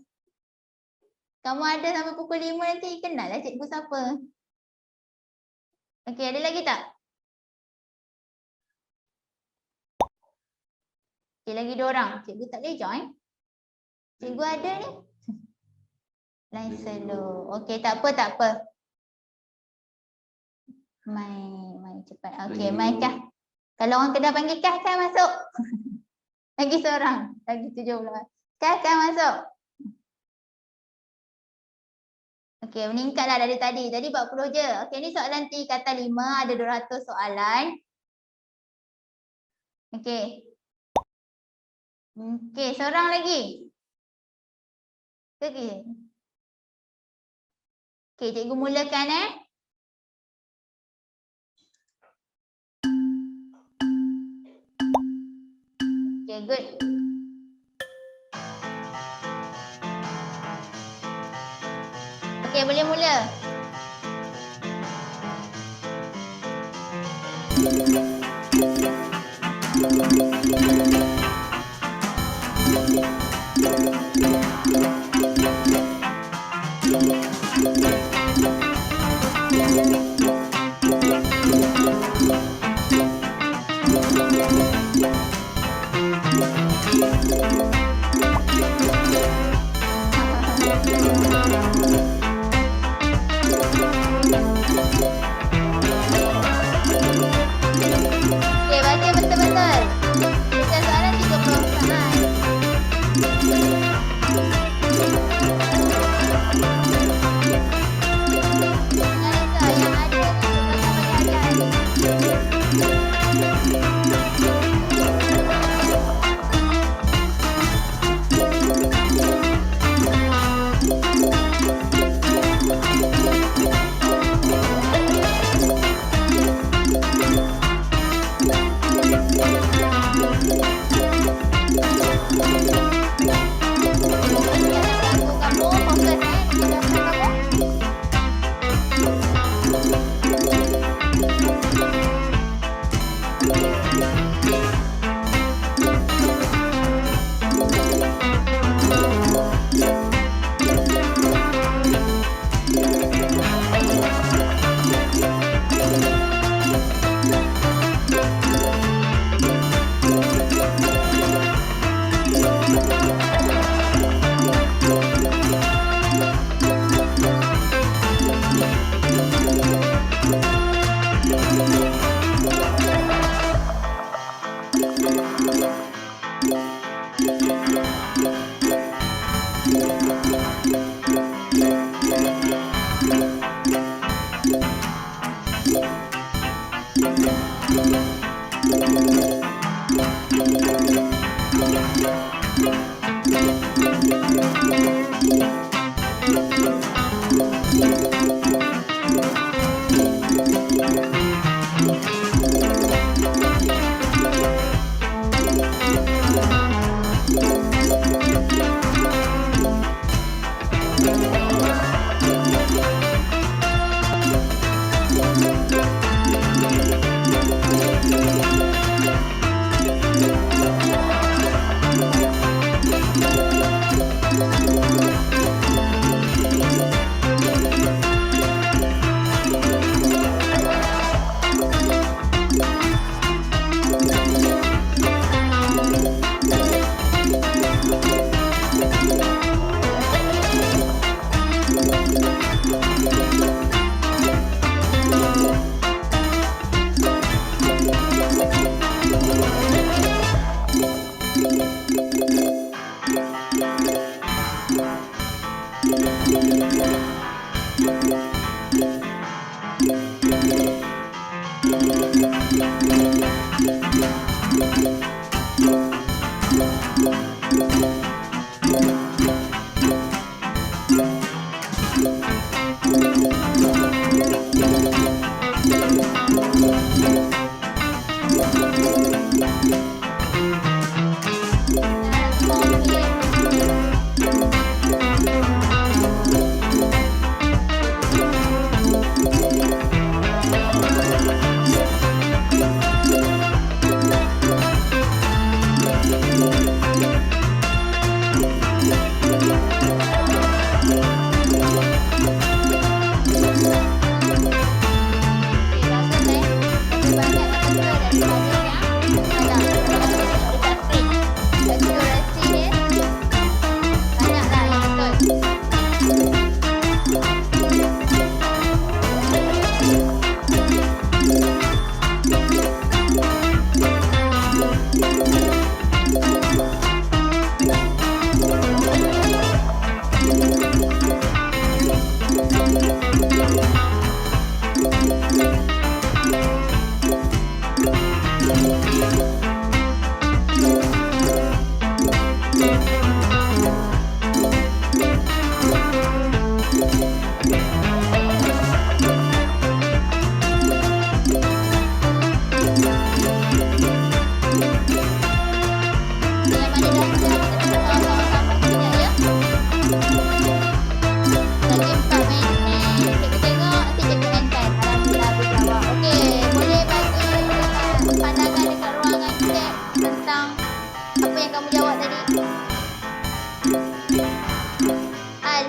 Kamu ada sampai pukul 5 nanti. Kenal lah cikgu siapa. Okey, ada lagi tak? Okey, lagi 2 orang. Cikgu tak boleh join. Cikgu ada ni. Line slow. Okey, tak apa. Mai cepat. Okey, mai Kah. Kalau orang Kedah panggil Kah masuk. Lagi seorang. Lagi 17. Kah masuk. Okey, meningkatlah dari tadi. Tadi 40 je. Okey, ni soalan T kata 5. Ada 200 soalan. Okey. Okey, seorang lagi. Okey. Okey, cikgu mulakan Okay, good. Okay, boleh mula. Okay, baca betul-betul. Kita soalan 30 soalan. Yang ada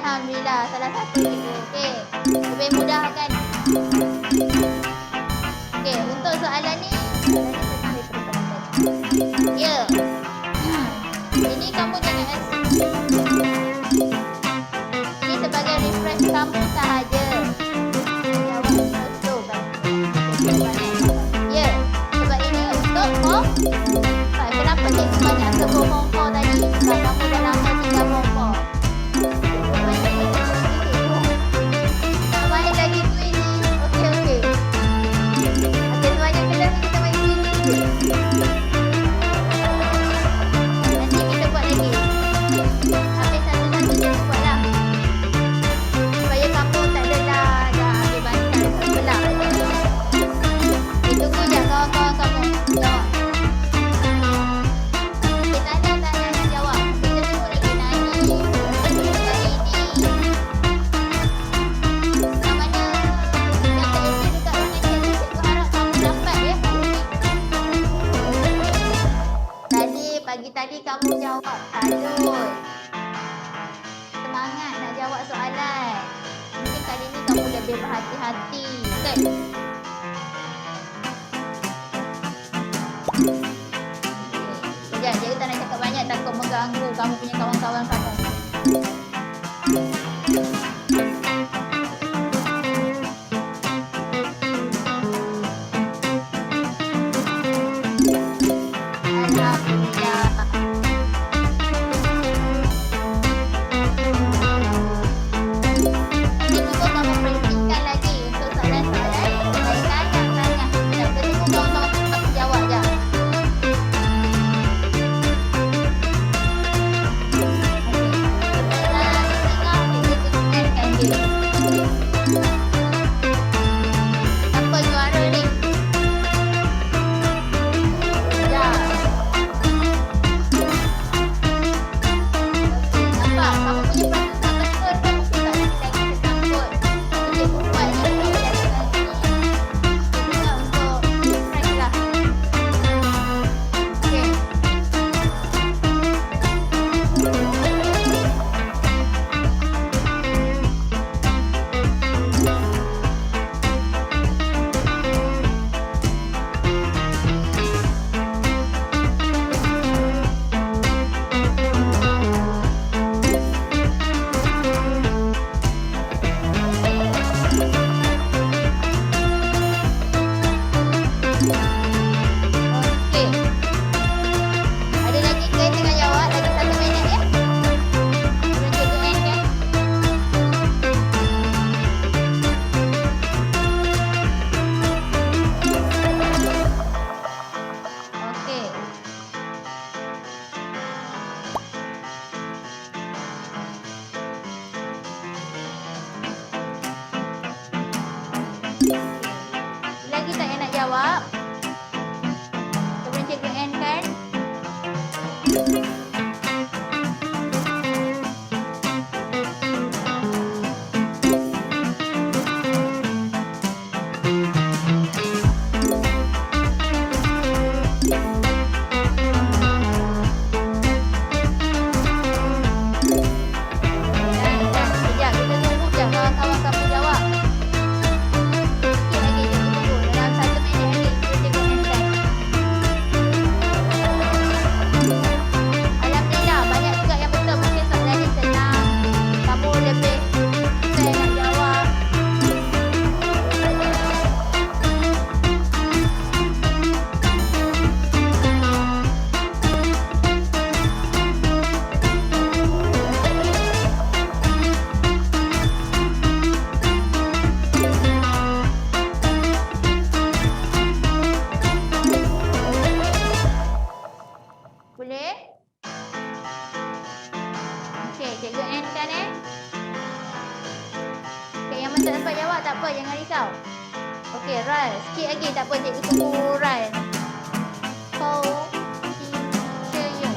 Alhamdulillah, salah satu cikgu. Okey, lebih mudah kan? Okey, untuk soalan ni ya. Ini kamu jangan ini sebagai refresh kamu sahaja. Jawab betul kan? Ya, sebab ini untuk form. Kenapa cikgu banyak sebut form 4 tadi? Sebab kamu dah lama tinggal form 4. Tadi kamu jawab talus. Semangat nak jawab soalan. Mungkin kali ni kamu lebih berhati-hati. Betul? Sekejap, jadi tak nak cakap banyak, takut mengganggu kamu punya kawan-kawan kamu. Lagi tak yang nak jawab? Sebelum cikgu end kan? Sekejap, kita tunggu sekejap kawan-kawan kamu jawab. Sikit lagi cikgu tunggu. Dalam 1 minit lagi kita cikgu end kan. Alhamdulillah, banyak juga yang betul. Mungkin soalan ni senang. Kamu lebih saya nak jawab. Boleh? Okey, cikgu end kan Okey, yang tak dapat jawab tak apa, jangan risau. Okey, Ral. Sikit lagi tak apa, cikgu tunggu Ral. Kau teacher.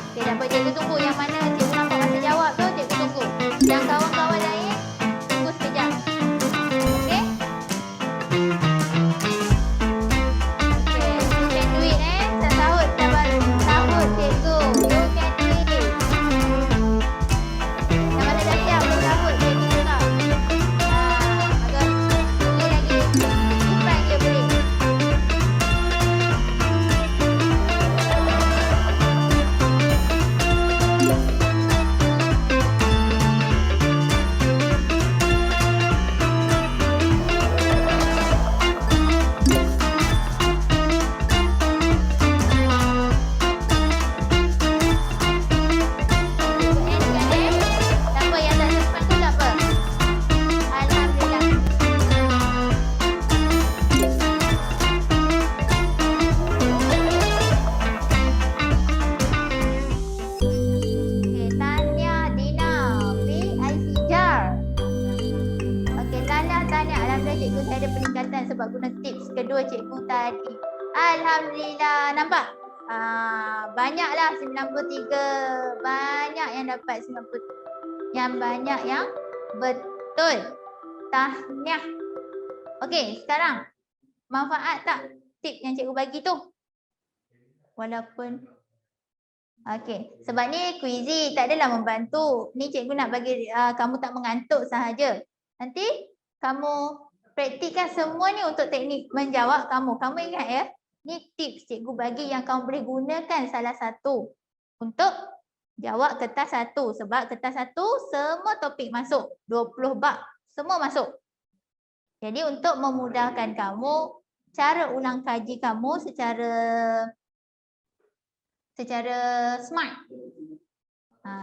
Okey, tak apa, cikgu tunggu. Yang mana cikgu nampak masa jawab tu, cikgu tunggu. Dan kawan-kawan lain, tunggu sekejap. Okey? Okay, you can do it Sahut, sahut cikgu. You can do it. Yang mana dah siap, sahut cikgu juga. Bagus. Boleh lagi. Cepat je boleh. Tak apa, yang tak sempat tu tak apa. Alhamdulillah. Okey, Tanya Dina VIC Jar. Okey, Tanya. Alhamdulillah cikgu saya ada peningkatan sebab guna tips kedua cikgu tadi. Alhamdulillah. Nampak? Banyaklah 93. Banyak yang dapat 90. Yang banyak yang betul. Tahniah. Okey, sekarang manfaat tak tip yang cikgu bagi tu? Walaupun okey, sebab ni kuizi tak adalah membantu. Ni cikgu nak bagi kamu tak mengantuk sahaja. Nanti kamu praktikkan semua ni untuk teknik menjawab kamu. Kamu ingat ya? Ni tips cikgu bagi yang kamu boleh gunakan salah satu untuk jawab kertas 1. Sebab kertas 1 semua topik masuk. 20 bab semua masuk. Jadi untuk memudahkan kamu, cara ulang kaji kamu secara smart.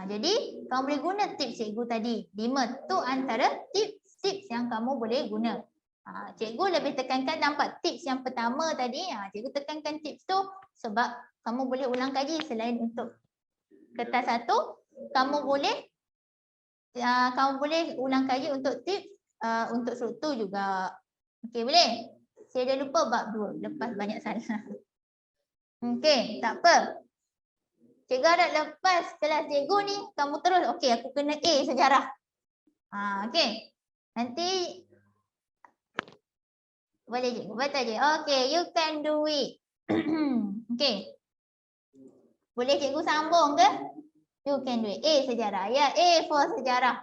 Jadi kamu boleh guna tips cikgu tadi. 5 tu antara tips yang kamu boleh guna. Cikgu lebih tekankan nampak tips yang pertama tadi. Cikgu tekankan tips tu sebab kamu boleh ulang kaji selain untuk kertas 1. Kamu boleh ulang kaji untuk tips untuk struktur juga. Okey, boleh? Saya dah lupa bab 2. Lepas banyak salah. Okey, tak apa. Cikgu harap lepas kelas cikgu ni kamu terus okey aku kena A sejarah. Okey. Nanti boleh cikgu baca je. Okey, you can do it. Okey. Boleh cikgu sambung ke? You can do it. A sejarah. Ya, A for sejarah.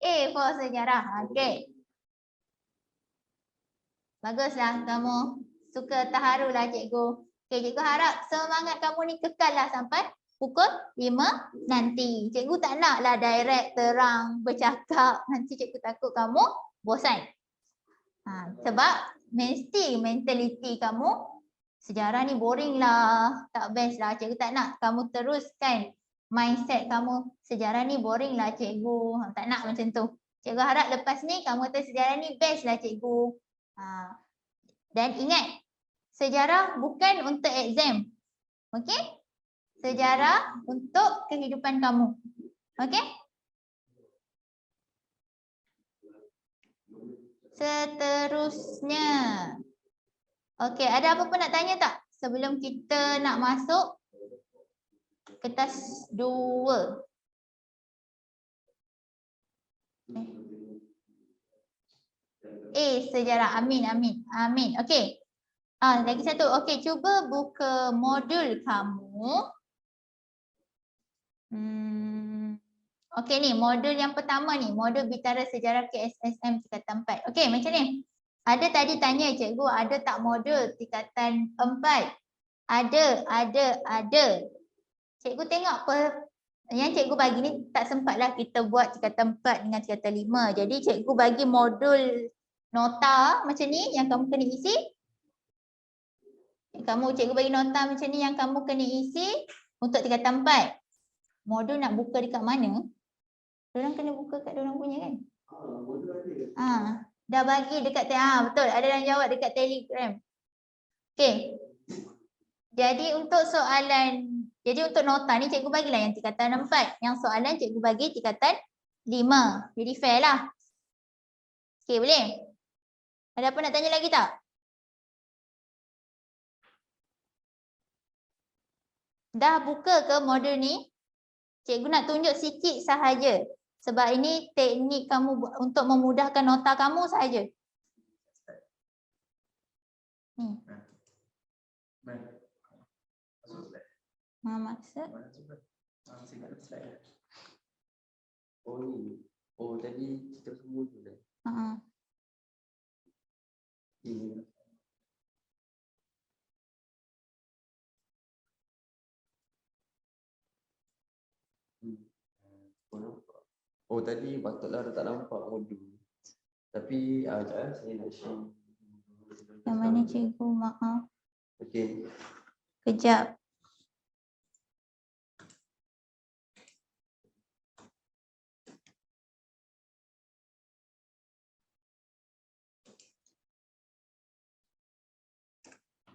A for sejarah. Okey. Baguslah kamu. Suka terharulah cikgu. Okey, cikgu harap semangat kamu ni kekal lah sampai pukul 5 nanti. Cikgu tak naklah direct terang bercakap. Nanti cikgu takut kamu bosan. Sebab mesti mentaliti kamu sejarah ni boring lah, tak best lah. Cikgu tak nak kamu teruskan mindset kamu sejarah ni boring lah cikgu. Tak nak macam tu. Cikgu harap lepas ni kamu kata sejarah ni best lah cikgu. Dan ingat, sejarah bukan untuk exam. Okey? Sejarah untuk kehidupan kamu. Okey? Seterusnya. Okey, ada apa-apa nak tanya tak sebelum kita nak masuk kertas 2? Sejarah. Amin, amin. Amin. Okey. Lagi satu. Okey, cuba buka modul kamu. Okey ni, modul yang pertama ni, modul Bitara Sejarah KSSM tingkatan 4. Okey, macam ni. Ada tadi tanya cikgu, ada tak modul tingkatan 4? Ada. Cikgu tengok apa yang cikgu bagi ni, tak sempatlah kita buat tingkatan 4 dengan tingkatan 5. Jadi cikgu bagi modul nota macam ni yang kamu kena isi. Cikgu bagi nota macam ni yang kamu kena isi untuk tingkatan 4. Modul nak buka dekat mana? Diorang kena buka kat diorang punya kan? Dah bagi dekat betul, ada yang jawab dekat Telegram. Okey. Jadi untuk nota ni cikgu bagilah yang tingkatan 4. Yang soalan cikgu bagi tingkatan 5. Jadi fair lah. Okey, boleh? Ada apa nak tanya lagi tak? Dah buka ke modul ni? Cikgu nak tunjuk sikit sahaja. Sebab ini teknik kamu untuk memudahkan nota kamu sahaja. Ni. Maksud? Oh tadi kita semua tu dah. Oh tadi patutlah dah tak nampak modul. Tapi sekejap saya nak share. Yang mana cikgu, maaf. Okey. Kejap.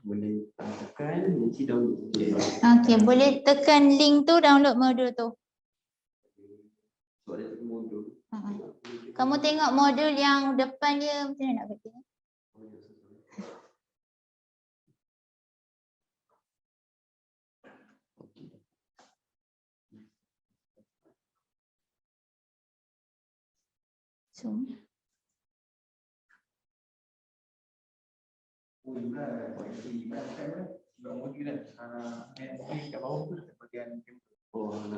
Boleh tekan nanti download. Okey, boleh tekan link tu, download modul tu. Soalan tu modul. Kamu tengok modul yang depan dia macam mana nak baca? Zoom.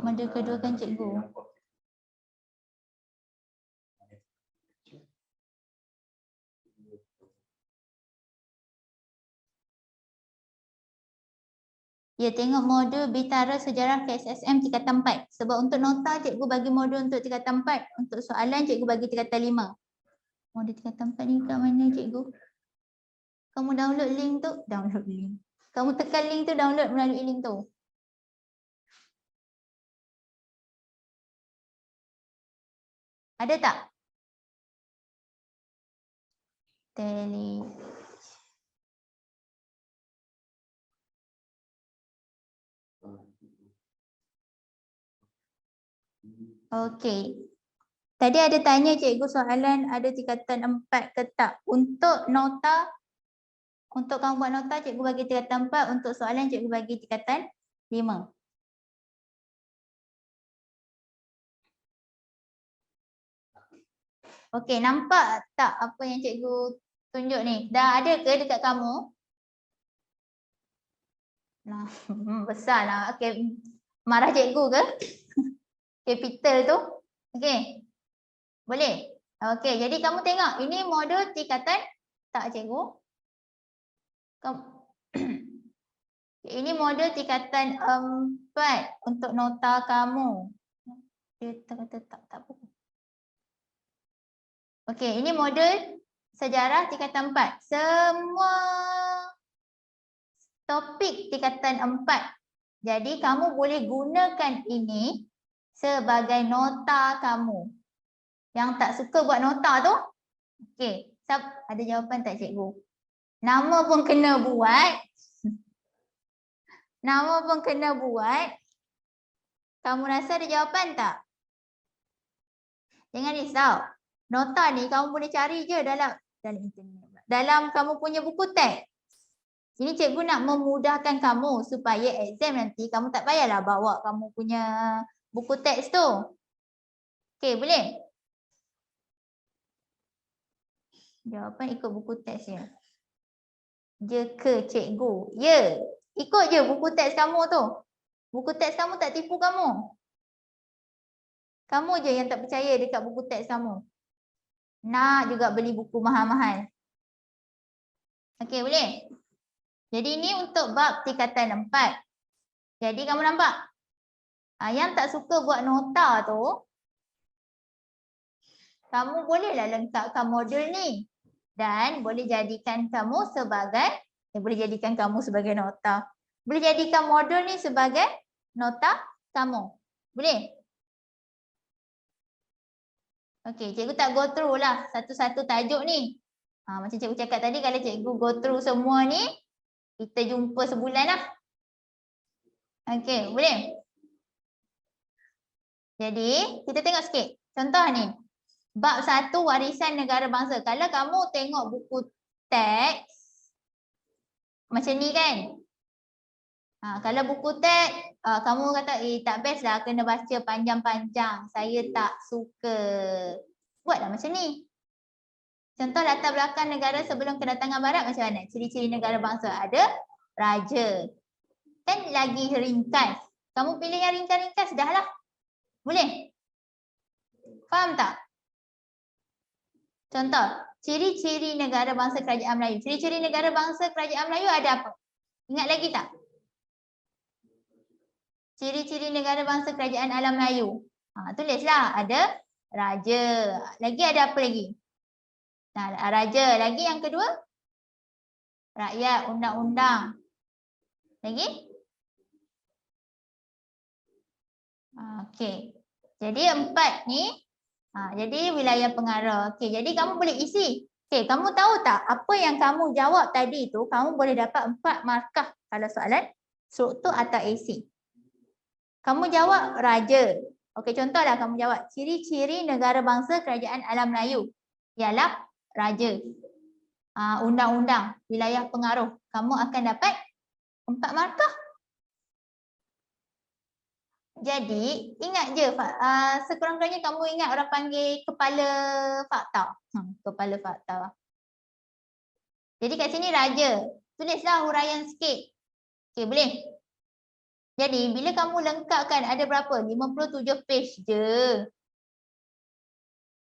Modul kedua kan cikgu. Ya, tengok modul Bitara Sejarah KSSM tingkatan 4. Sebab untuk nota cikgu bagi modul untuk tingkatan 4. Untuk soalan cikgu bagi tingkatan 5. Modul tingkatan 4 ni kat mana cikgu? Kamu download link tu, download link. Kamu tekan link tu, download melalui link tu. Ada tak? Okey. Tadi ada tanya cikgu soalan ada tingkatan 4 ke tak? Untuk nota, untuk kamu buat nota cikgu bagi tingkatan 4, untuk soalan cikgu bagi tingkatan 5. Okey, nampak tak apa yang cikgu tunjuk ni? Dah ada ke dekat kamu? Nah, besar lah. Okey, marah cikgu ke? Capital tu. Okey. Boleh? Okey, jadi kamu tengok ini modul tingkatan tak cikgu? Ini modul tingkatan 4 untuk nota kamu. Dia kata tak apa. Okey, ini modul sejarah tingkatan 4. Semua topik tingkatan 4. Jadi kamu boleh gunakan ini sebagai nota kamu. Yang tak suka buat nota tu, okey, ada jawapan tak cikgu? Nama pun kena buat. Nama pun kena buat. Kamu rasa ada jawapan tak? Jangan risau. Nota ni kamu boleh cari je dalam dalam internet. Dalam kamu punya buku teks. Ini cikgu nak memudahkan kamu supaya exam nanti kamu tak payahlah bawa kamu punya buku teks tu. Okey, boleh? Jawapan ikut buku teks ya. Je ke cikgu? Ya. Ikut je buku teks kamu tu. Buku teks kamu tak tipu kamu. Kamu je yang tak percaya dekat buku teks kamu. Nak juga beli buku mahal-mahal. Okey, boleh? Jadi ini untuk bab tingkatan 4. Jadi kamu nampak? Yang tak suka buat nota tu, kamu bolehlah lengkapkan modul ni. Dan boleh jadikan kamu sebagai nota. Boleh jadikan modul ni sebagai nota kamu. Boleh? Okey, cikgu tak go through lah satu-satu tajuk ni. Macam cikgu cakap tadi, kalau cikgu go through semua ni, kita jumpa sebulan lah. Okey, boleh? Jadi, kita tengok sikit. Contoh ni. Bab 1 warisan negara bangsa. Kalau kamu tengok buku teks, macam ni kan? Kalau buku teks, kamu kata, tak best lah kena baca panjang-panjang. Saya tak suka. Buatlah macam ni. Contoh latar belakang negara sebelum kedatangan barat macam mana? Ciri-ciri negara bangsa. Ada raja. Kan lagi ringkas. Kamu pilih yang ringkas-ringkas dah lah. Boleh? Faham tak? Contoh, ciri-ciri negara bangsa kerajaan Melayu. Ciri-ciri negara bangsa kerajaan Melayu ada apa? Ingat lagi tak? Ciri-ciri negara bangsa kerajaan alam Melayu. Tulislah. Ada raja. Lagi ada apa lagi? Raja. Lagi yang kedua? Rakyat, undang-undang. Lagi? Okey. Jadi 4 ni. Jadi wilayah pengarah. Okey, jadi kamu boleh isi. Okey, kamu tahu tak apa yang kamu jawab tadi tu, kamu boleh dapat 4 markah kalau soalan struktur atau AC. Kamu jawab raja. Okey, contohlah kamu jawab ciri-ciri negara bangsa kerajaan alam Melayu ialah raja. Undang-undang, wilayah pengaruh. Kamu akan dapat 4 markah. Jadi, ingat je, sekurang-kurangnya kamu ingat orang panggil kepala fakta. Kepala fakta. Jadi kat sini raja. Tulislah huraian sikit. Okey, boleh? Jadi, bila kamu lengkapkan ada berapa? 57 page je.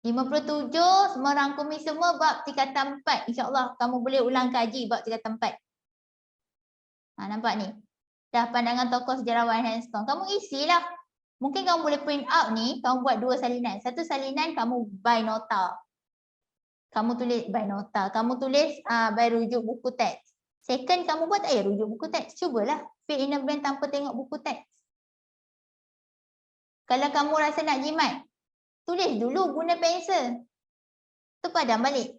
57 merangkumi semua bab tingkatan 4. InsyaAllah kamu boleh ulang kaji bab tingkatan 4. Nampak ni? Dah pandangan tokoh sejarawan Handscomb. Kamu isilah. Mungkin kamu boleh print out ni, kamu buat 2 salinan. Satu salinan kamu by nota. Kamu tulis by nota. Kamu tulis by rujuk buku teks. Second kamu buat tak payah rujuk buku teks. Cubalah fill in a blank tanpa tengok buku teks. Kalau kamu rasa nak jimat, tulis dulu guna pensel. Tu padam balik.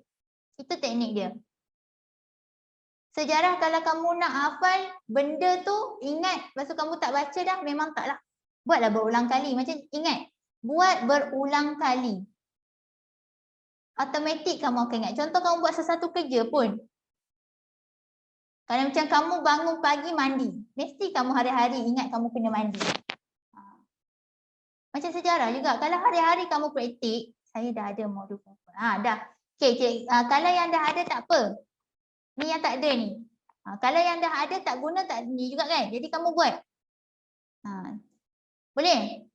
Itu teknik dia. Sejarah kalau kamu nak hafal benda tu, ingat. Lepas tu kamu tak baca dah, memang taklah. Buatlah berulang kali. Macam ingat. Buat berulang kali. Automatik kamu akan ingat. Contoh kamu buat sesuatu kerja pun. Kalau macam kamu bangun pagi mandi. Mesti kamu hari-hari ingat kamu kena mandi. Macam sejarah juga. Kalau hari-hari kamu praktik, saya dah ada modul. Dah. Okay, kalau yang dah ada tak apa. Ni yang tak ada ni. Kalau yang dah ada tak guna tak ni juga kan. Jadi kamu buat. Boleh?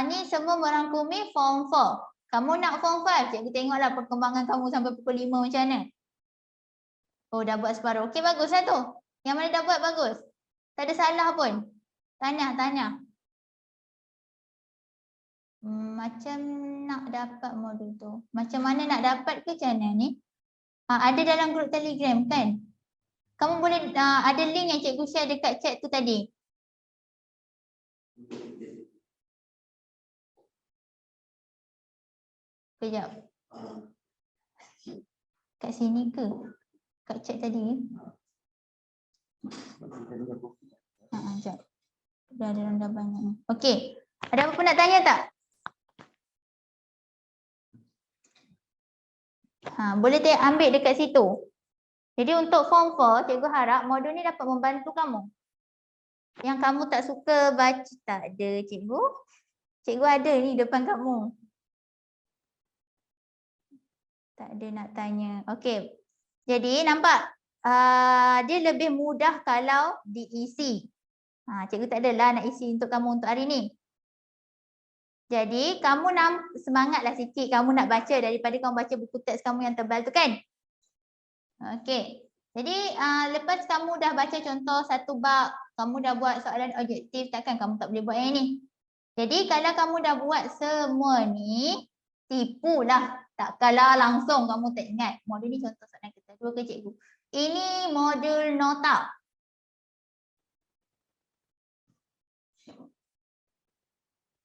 Ni semua merangkumi form 4. Kamu nak form 5. Cikgu tengoklah perkembangan kamu sampai pukul 5 macam mana. Oh, dah buat separuh. Okey, bagus lah tu. Yang mana dah buat bagus. Tak ada salah pun. Tanya. Macam nak dapat modul tu. Macam mana nak dapat ke macam mana ni? Ada dalam grup Telegram kan? Kamu boleh, ada link yang cikgu share dekat chat tu tadi. Kejap. Kat sini ke? Kat chat tadi. Sekejap. Dah banyak ni. Okey. Ada apa-apa nak tanya tak? Boleh ambil dekat situ. Jadi untuk form 4, cikgu harap modul ni dapat membantu kamu. Yang kamu tak suka baca, tak ada cikgu. Cikgu ada ni depan kamu. Tak ada nak tanya. Okey. Jadi nampak dia lebih mudah kalau diisi. Cikgu tak adalah nak isi untuk kamu untuk hari ni. Jadi kamu semangatlah sikit kamu nak baca daripada kamu baca buku teks kamu yang tebal tu kan. Okey. Jadi lepas kamu dah baca contoh satu bab, kamu dah buat soalan objektif, takkan kamu tak boleh buat yang ni. Jadi kalau kamu dah buat semua ni, tipulah. Tak kalah langsung kamu tak ingat. Modul ni contoh soalan kita. Dua ke cikgu. Ini modul nota.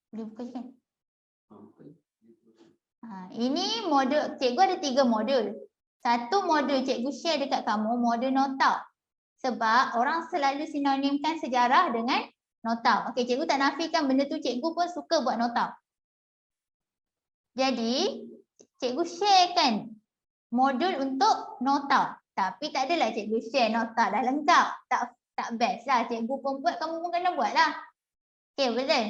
Boleh buka je kan? Ini modul, cikgu ada 3 modul. Satu modul cikgu share dekat kamu, modul nota. Sebab orang selalu sinonimkan sejarah dengan nota. Okey, cikgu tak nafikan benda tu, cikgu pun suka buat nota. Jadi, cikgu sharekan modul untuk nota. Tapi tak adalah cikgu share nota dah lengkap. Tak best lah. Cikgu pun buat, kamu pun kena buat lah. Okey, betul?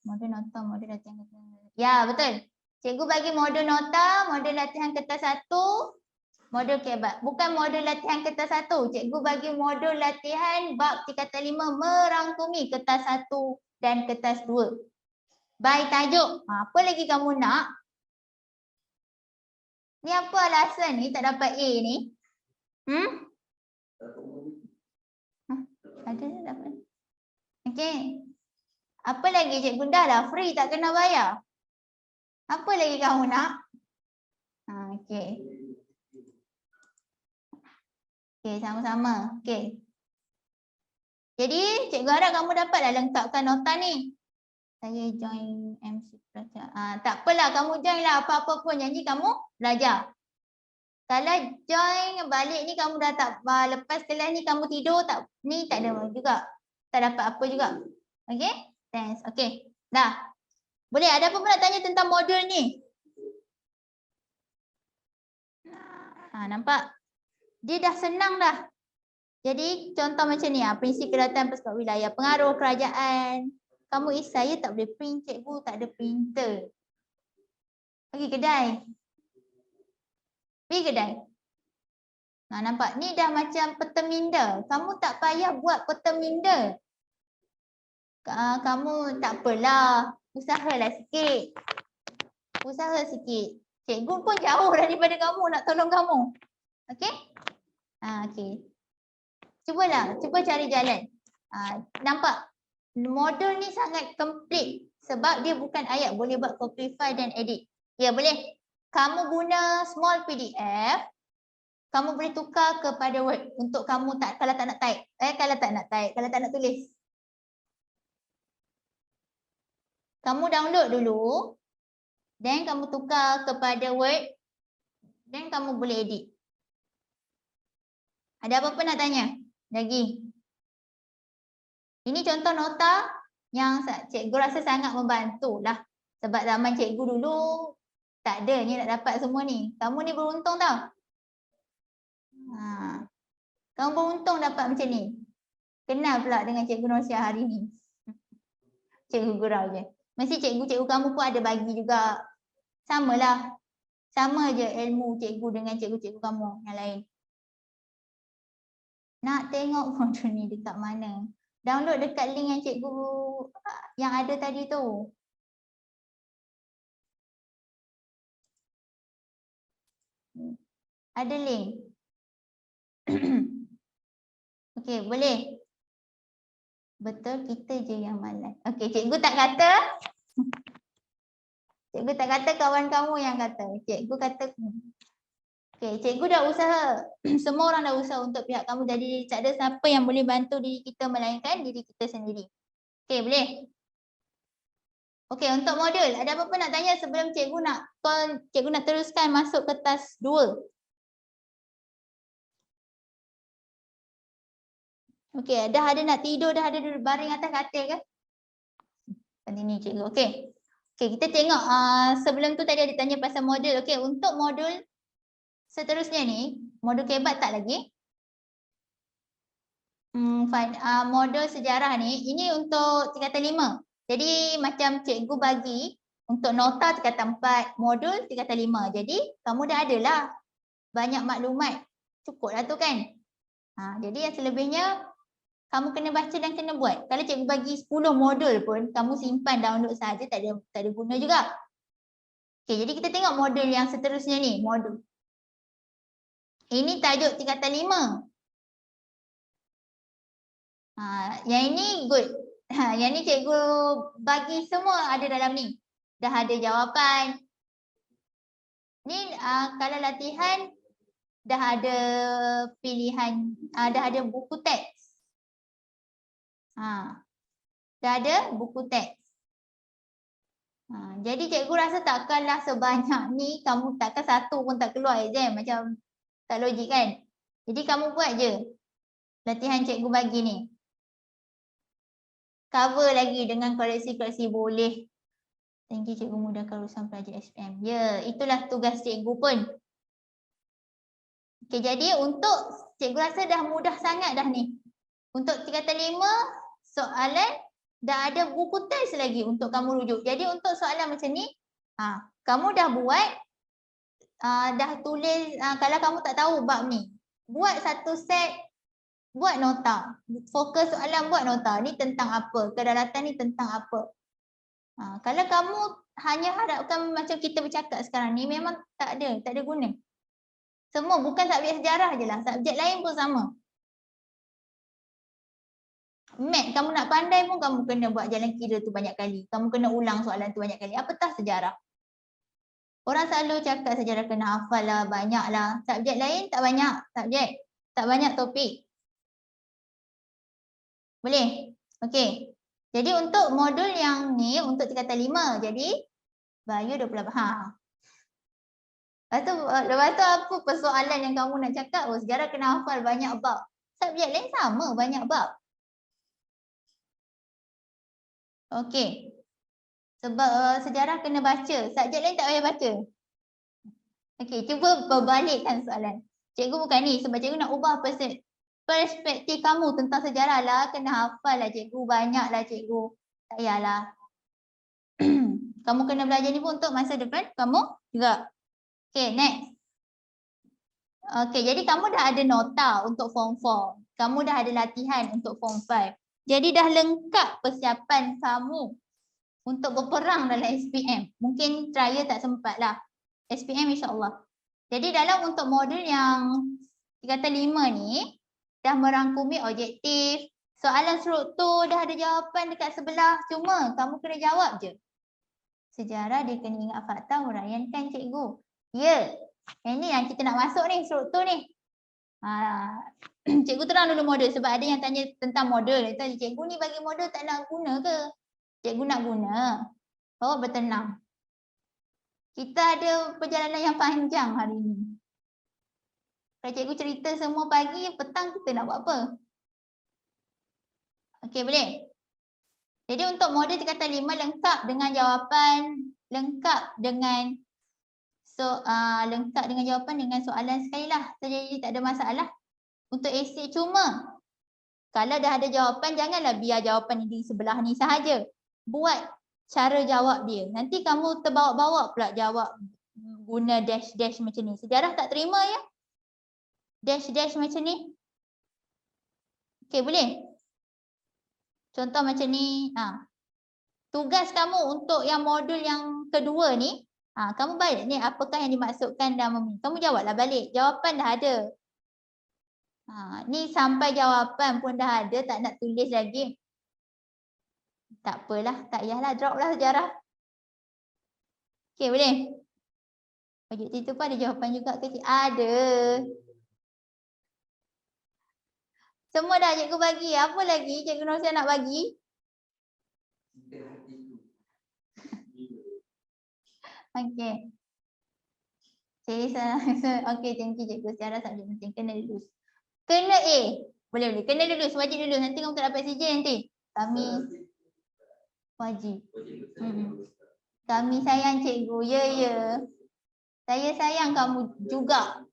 Modul nota, modul latihan kertas. Ya, betul. Cikgu bagi modul nota, modul latihan kertas 1, modul kebat. Bukan modul latihan kertas 1. Cikgu bagi modul latihan bab tingkatan 5 merangkumi kertas 1 dan kertas 2. By tajuk. Apa lagi kamu nak? Ni apa alasan ni tak dapat A ni? Ada dapat. Okey. Apa lagi cikgu dah free tak kena bayar. Apa lagi kamu nak? Okey. Okey, sama-sama. Okey. Jadi cikgu harap kamu dapatlah lengkapkan nota ni. Saya join MC belajar. Tak apalah, kamu join lah apa-apa pun janji kamu belajar. Kalau join balik ni kamu dah tak, lepas kelas ni kamu tidur tak, ni tak ada juga. Tak dapat apa juga. Okey? Thanks. Okey. Dah. Boleh, ada apa pun nak tanya tentang modul ni? Nampak? Dia dah senang dah. Jadi contoh macam ni, prinsip kedaulatan persekutuan wilayah, pengaruh kerajaan. Kamu saya tak boleh print, cikgu tak ada printer. Pergi kedai. Pergi kedai. Nampak? Ni dah macam peta minda. Kamu tak payah buat peta minda. Kamu tak apalah. Usahalah sikit. Usaha sikit. Cikgu pun jauh daripada kamu nak tolong kamu. Okey? Okey. Cubalah. Cuba cari jalan. Nampak? Modul ni sangat komplit. Sebab dia bukan ayat. Boleh buat copy file dan edit. Ya, boleh. Kamu guna small PDF. Kamu boleh tukar kepada Word. Untuk kamu tak, kalau tak nak type. Kalau tak nak tulis. Kamu download dulu. Dan kamu tukar kepada Word. Dan kamu boleh edit. Ada apa-apa nak tanya? Lagi. Ini contoh nota yang cikgu rasa sangat membantu lah. Sebab zaman cikgu dulu tak ada ni nak dapat semua ni. Kamu ni beruntung tau. Kamu beruntung dapat macam ni. Kenal pula dengan cikgu Norsyah hari ni. Cikgu gurau je. Mesti cikgu-cikgu kamu pun ada bagi juga. Samalah. Sama je ilmu cikgu dengan cikgu-cikgu kamu yang lain. Nak tengok modul ni dekat mana? Download dekat link yang cikgu yang ada tadi tu. Ada link. Okey, boleh. Betul, kita je yang malas. Okey, cikgu tak kata. Cikgu tak kata, kawan kamu yang kata. Cikgu kata. Okey, cikgu dah usaha. Semua orang dah usaha untuk pihak kamu. Jadi tak ada siapa yang boleh bantu diri kita melainkan diri kita sendiri. Okey, boleh? Okey, untuk modul. Ada apa-apa nak tanya sebelum cikgu nak call, cikgu nak teruskan masuk ke task 2. Okey, dah ada nak tidur, dah ada duduk baring atas katil ke? Ini cikgu. Okey. Okey, kita tengok sebelum tu tadi ada tanya pasal modul. Okey, untuk modul seterusnya ni, modul kebat tak lagi? Modul sejarah ni, ini untuk tingkatan 5. Jadi macam cikgu bagi untuk nota tingkatan 4, modul tingkatan 5. Jadi kamu dah adalah banyak maklumat. Cukup lah tu kan. Jadi yang selebihnya kamu kena baca dan kena buat. Kalau cikgu bagi 10 modul pun, kamu simpan download saja, tak ada guna juga. Okay, jadi kita tengok modul yang seterusnya ni. Modul. Ini tajuk tingkatan 5. Yang ini good. Yang ni cikgu bagi semua ada dalam ni. Dah ada jawapan. Ni kalau latihan dah ada pilihan, dah ada buku teks. Dah ada buku teks. Jadi cikgu rasa takkanlah sebanyak ni kamu takkan satu pun tak keluar exam, macam tak logik kan. Jadi kamu buat je latihan cikgu bagi ni. Cover lagi dengan koreksi-koreksi boleh. Thank you cikgu mudahkan urusan pelajar SPM. Ya, itulah tugas cikgu pun. Okay, jadi untuk cikgu rasa dah mudah sangat dah ni. Untuk tingkatan 5 soalan dah ada buku teks lagi untuk kamu rujuk. Jadi untuk soalan macam ni, kamu dah buat, dah tulis, kalau kamu tak tahu bab ni, buat satu set, buat nota. Fokus soalan buat nota. Ni tentang apa? Kedaratan ni tentang apa? Kalau kamu hanya harapkan macam kita bercakap sekarang ni, memang tak ada guna. Semua bukan subjek sejarah je lah, subjek lain pun sama. Mat kamu nak pandai pun kamu kena buat jalan kira tu banyak kali. Kamu kena ulang soalan tu banyak kali. Apatah sejarah. Orang selalu cakap sejarah kena hafal lah, banyak lah. Subjek lain tak banyak subjek. Tak banyak topik. Boleh? Okey. Jadi untuk modul yang ni untuk tingkatan 5. Jadi Bayu 28. Lepas tu apa persoalan yang kamu nak cakap? Oh, sejarah kena hafal banyak bab. Subjek lain sama banyak bab. Okey. Sebab sejarah kena baca. Subjek lain tak payah baca. Okey, cuba berbalikkan soalan. Cikgu bukan ni sebab cikgu nak ubah perspektif kamu tentang sejarah lah. Kena hafal lah cikgu. Banyak lah cikgu. Tak payahlah. Kamu kena belajar ni pun untuk masa depan kamu juga. Okey, next. Okey, jadi kamu dah ada nota untuk form 4. Kamu dah ada latihan untuk form 5. Jadi dah lengkap persiapan kamu untuk berperang dalam SPM. Mungkin trial tak sempat lah. SPM insyaAllah. Jadi dalam untuk modul yang tingkatan 5 ni, dah merangkumi objektif. Soalan struktur dah ada jawapan dekat sebelah. Cuma kamu kena jawab je. Sejarah dia kena ingat fakta, huraiankan cikgu. Ya, ini yang kita nak masuk ni, struktur ni. Cikgu terang dulu modul sebab ada yang tanya tentang modul. Tanya, cikgu ni bagi modul tak nak guna ke? Cikgu nak guna. Bawa bertenang. Kita ada perjalanan yang panjang hari ni. Kalau cikgu cerita semua pagi, petang kita nak buat apa? Okey, boleh? Jadi untuk modul tingkatan 5 lengkap dengan jawapan, lengkap dengan jawapan dengan soalan sekali lah. Jadi tak ada masalah. Untuk esei cuma kalau dah ada jawapan, janganlah biar jawapan di sebelah ni sahaja. Buat cara jawab dia. Nanti kamu terbawa-bawa pula jawab guna dash-dash macam ni. Sejarah tak terima ya? Dash-dash macam ni. Okey, boleh? Contoh macam ni. Tugas kamu untuk yang modul yang kedua ni, kamu balik ni apakah yang dimaksudkan dalam ini. Kamu jawablah balik. Jawapan dah ada. Ni sampai jawapan pun dah ada, tak nak tulis lagi. Tak apalah, tak payahlah, drop lah sejarah. Okey, boleh? Objektif tu pun ada jawapan juga ke? Ada. Semua dah cikgu bagi. Apa lagi cikgu Norsia nak bagi? Okey. Okey, thank you cikgu. Sejarah subjek penting. Kena lulus. Kena A. Boleh. Kena lulus. Wajib lulus. Nanti kamu tak dapat CJ nanti. Kami wajib. Kami sayang cikgu. Ya. Saya sayang kamu juga.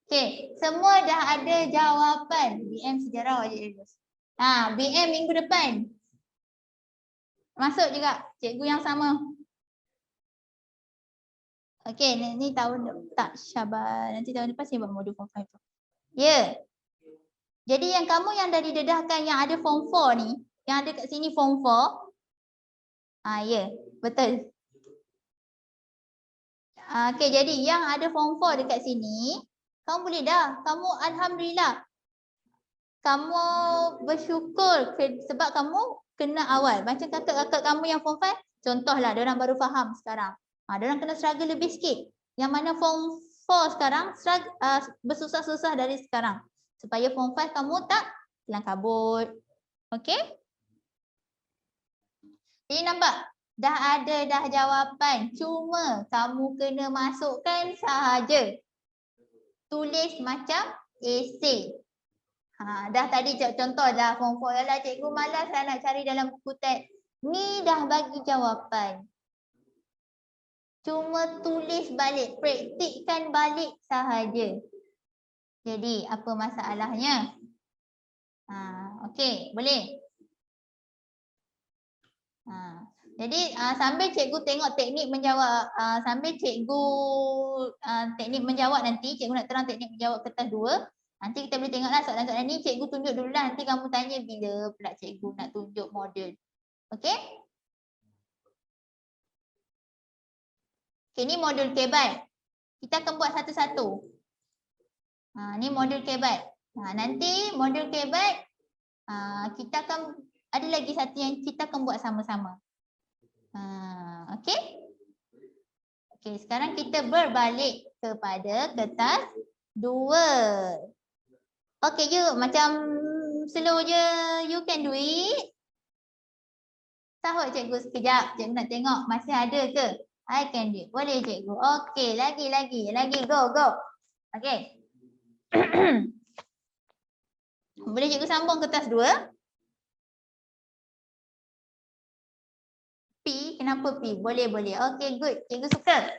Okey, semua dah ada jawapan. BM sejarah wajib lulus. BM minggu depan. Masuk juga cikgu yang sama. Okey, ni tahun tak sabar. Nanti tahun depan saya buat modul form 5. Ya. Jadi yang kamu yang dah didedahkan yang ada form 4 ni, yang ada kat sini form 4. Ya, betul. Okey, jadi yang ada form 4 dekat sini, kamu boleh dah. Kamu alhamdulillah. Kamu bersyukur sebab kamu kena awal. Macam kakak-kakak kamu yang form 5, contohlah diorang baru faham sekarang. Diorang kena struggle lebih sikit. Yang mana form 4 sekarang bersusah-susah dari sekarang. Supaya form 5 kamu tak hilang kabut. Okey? Jadi nampak? Dah ada dah jawapan. Cuma kamu kena masukkan sahaja. Tulis macam esei. Dah tadi contoh dah form 4 lah cikgu malas lah nak cari dalam buku teks. Ni dah bagi jawapan. Cuma tulis balik, praktikkan balik sahaja. Jadi apa masalahnya? Okey, boleh? Jadi sambil cikgu tengok teknik menjawab, teknik menjawab nanti, cikgu nak terang teknik menjawab kertas 2. Nanti kita boleh tengoklah soalan-soalan ni, cikgu tunjuk dululah, nanti kamu tanya bila pula cikgu nak tunjuk model. Okey? Okey, ni modul kebat. Kita akan buat satu-satu. Ni modul kebat. Nanti modul kebat kita akan ada lagi satu yang kita akan buat sama-sama. Okey? Okey, sekarang kita berbalik kepada kertas 2. Okey, yuk macam slow je. You can do it. Sahut cikgu sekejap. Cikgu nak tengok masih ada ke? I can do it. Boleh cikgu. Okey, lagi. Go. Okey. Boleh cikgu sambung kertas 2? P, kenapa P? Boleh. Okey, good. Cikgu suka.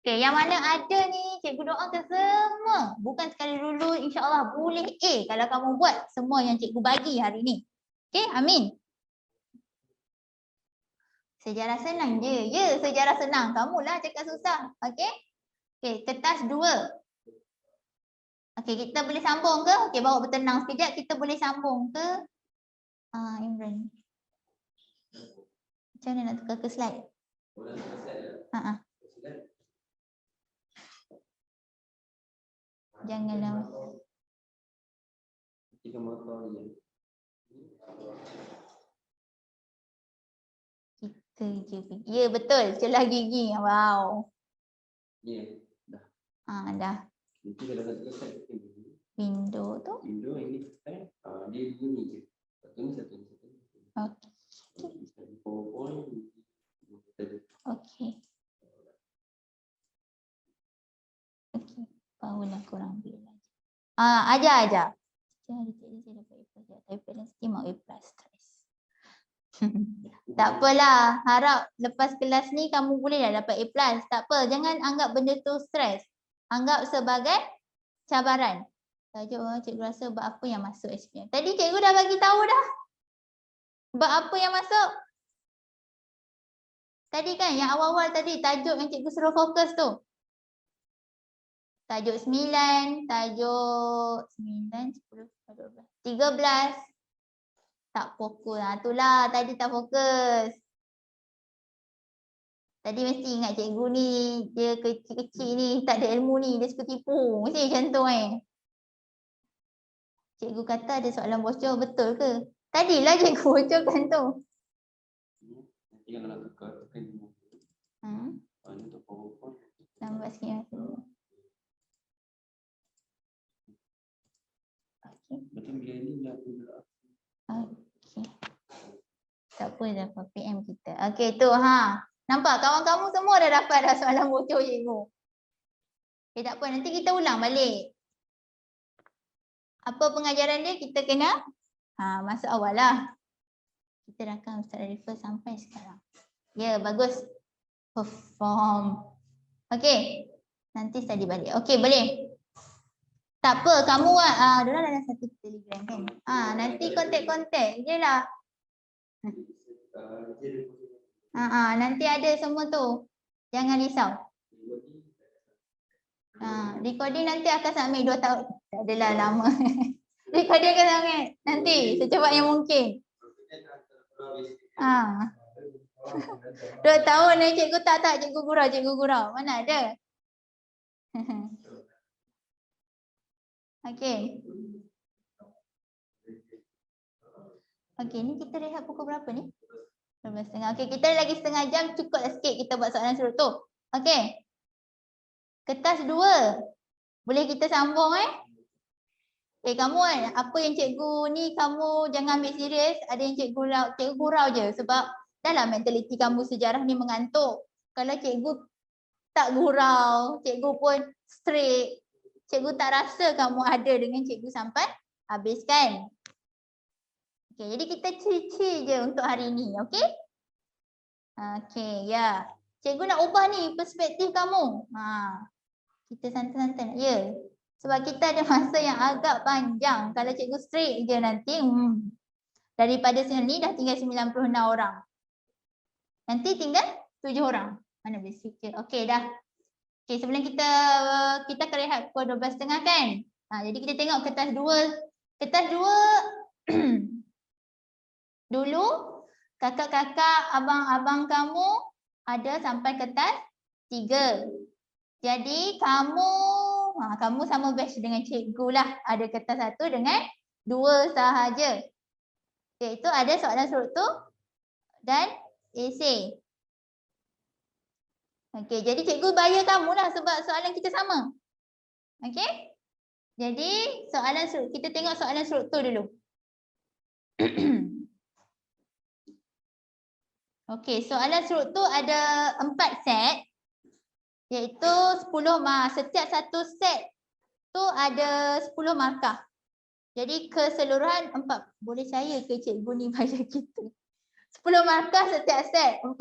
Okey, yang mana ada ni, cikgu doakan semua. Bukan sekali dulu, insya-Allah boleh A kalau kamu buat semua yang cikgu bagi hari ni. Okey, amin. Sejarah senang je. Ya, sejarah senang. Kamulah cakap susah. Okey? Okey, kertas 2. Okey, kita boleh sambung ke? Okey, bawa bertenang sekejap. Kita boleh sambung ke? Imran. Macam mana nak tukar ke slide? Janganlah. Kita je. Ya, betul. Celah gigi. Wow. Ya, dah. Dah. Nanti kalau satu slide Window tu. Window ini kan dia bunyi je. Satu. Okey. Barulah korang boleh ajar. Tapi nanti mau A+. Tak apalah. Harap lepas kelas ni kamu boleh dah dapat A+. Tak apa. Jangan anggap benda tu stres. Anggap sebagai cabaran. Tajuk cikgu rasa bab apa yang masuk SPM. Tadi cikgu dah bagi tahu dah. Bab apa yang masuk? Tadi kan yang awal-awal tadi tajuk yang cikgu suruh fokus tu. Tajuk 9, tajuk 9, 10, 12, 13. Tak fokus. Itulah tadi tak fokus. Tadi mesti ingat cikgu ni, dia kecil-kecil ni, tak ada ilmu ni, dia suka tipu. Mesti macam tu Cikgu kata ada soalan bocor, betul ke? Tadilah cikgu bocorkan tu. Nanti kalau nak tukar, untuk PowerPoint. Lambat sikit. Betul bila ni dah pula. Okey. Tak apa PM kita. Okey tu nampak kawan kamu semua dah dapat dah soalan bocor cikgu. Okey tak apa nanti kita ulang balik. Apa pengajaran dia kita kena masa awal lah. Kita rakam start dari first sampai sekarang. Ya bagus. Perform. Okey. Nanti study balik. Okey, boleh. Tak apa, kamu dorang ada satu Telegram kan. Nanti kontak-kontak je lah. Nanti ada semua tu. Jangan risau. Recording nanti akan submit 2 tahun. Tak adalah lama. Recording akan submit nanti secepat yang mungkin. 2 tahun ni cikgu tak cikgu gurau. Mana ada? Okey. Okey, ni kita rehat pukul berapa ni? 12.30. Okey, kita lagi setengah jam, cukuplah sikit kita buat soalan surut tu. Okey. Kertas 2. Boleh kita sambung Okay, kamu apa yang cikgu ni kamu jangan ambil serius. Ada yang cikgu gurau je sebab dalam mentaliti kamu sejarah ni mengantuk. Kalau cikgu tak gurau, cikgu pun straight, cikgu tak rasa kamu ada dengan cikgu sampai habis kan. Okay, jadi kita chill je untuk hari ni, okay? Okay, ya. Cikgu nak ubah ni perspektif kamu. Kita santai-santai, ya. Sebab kita ada masa yang agak panjang. Kalau cikgu straight je nanti, daripada sini dah tinggal 96 orang. Nanti tinggal 7 orang. Mana boleh fikir. Okey dah. Okey, sebelum kita akan rehat pukul 12.30 kan. Jadi kita tengok kertas 2. Kertas 2 dulu kakak-kakak, abang-abang kamu ada sampai kertas 3. Jadi kamu sama batch dengan cikgu lah. Ada kertas 1 dengan 2 sahaja. Iaitu ada soalan struktur dan esei. Okey, jadi cikgu bayar kamu lah sebab soalan kita sama. Okey? Jadi kita tengok soalan struktur dulu. Okey, soalan struktur ada 4 set. Iaitu 10 setiap satu set tu ada 10 markah. Jadi keseluruhan 4. Boleh saya ke cikgu ni bayar kita? 10 markah setiap set, 40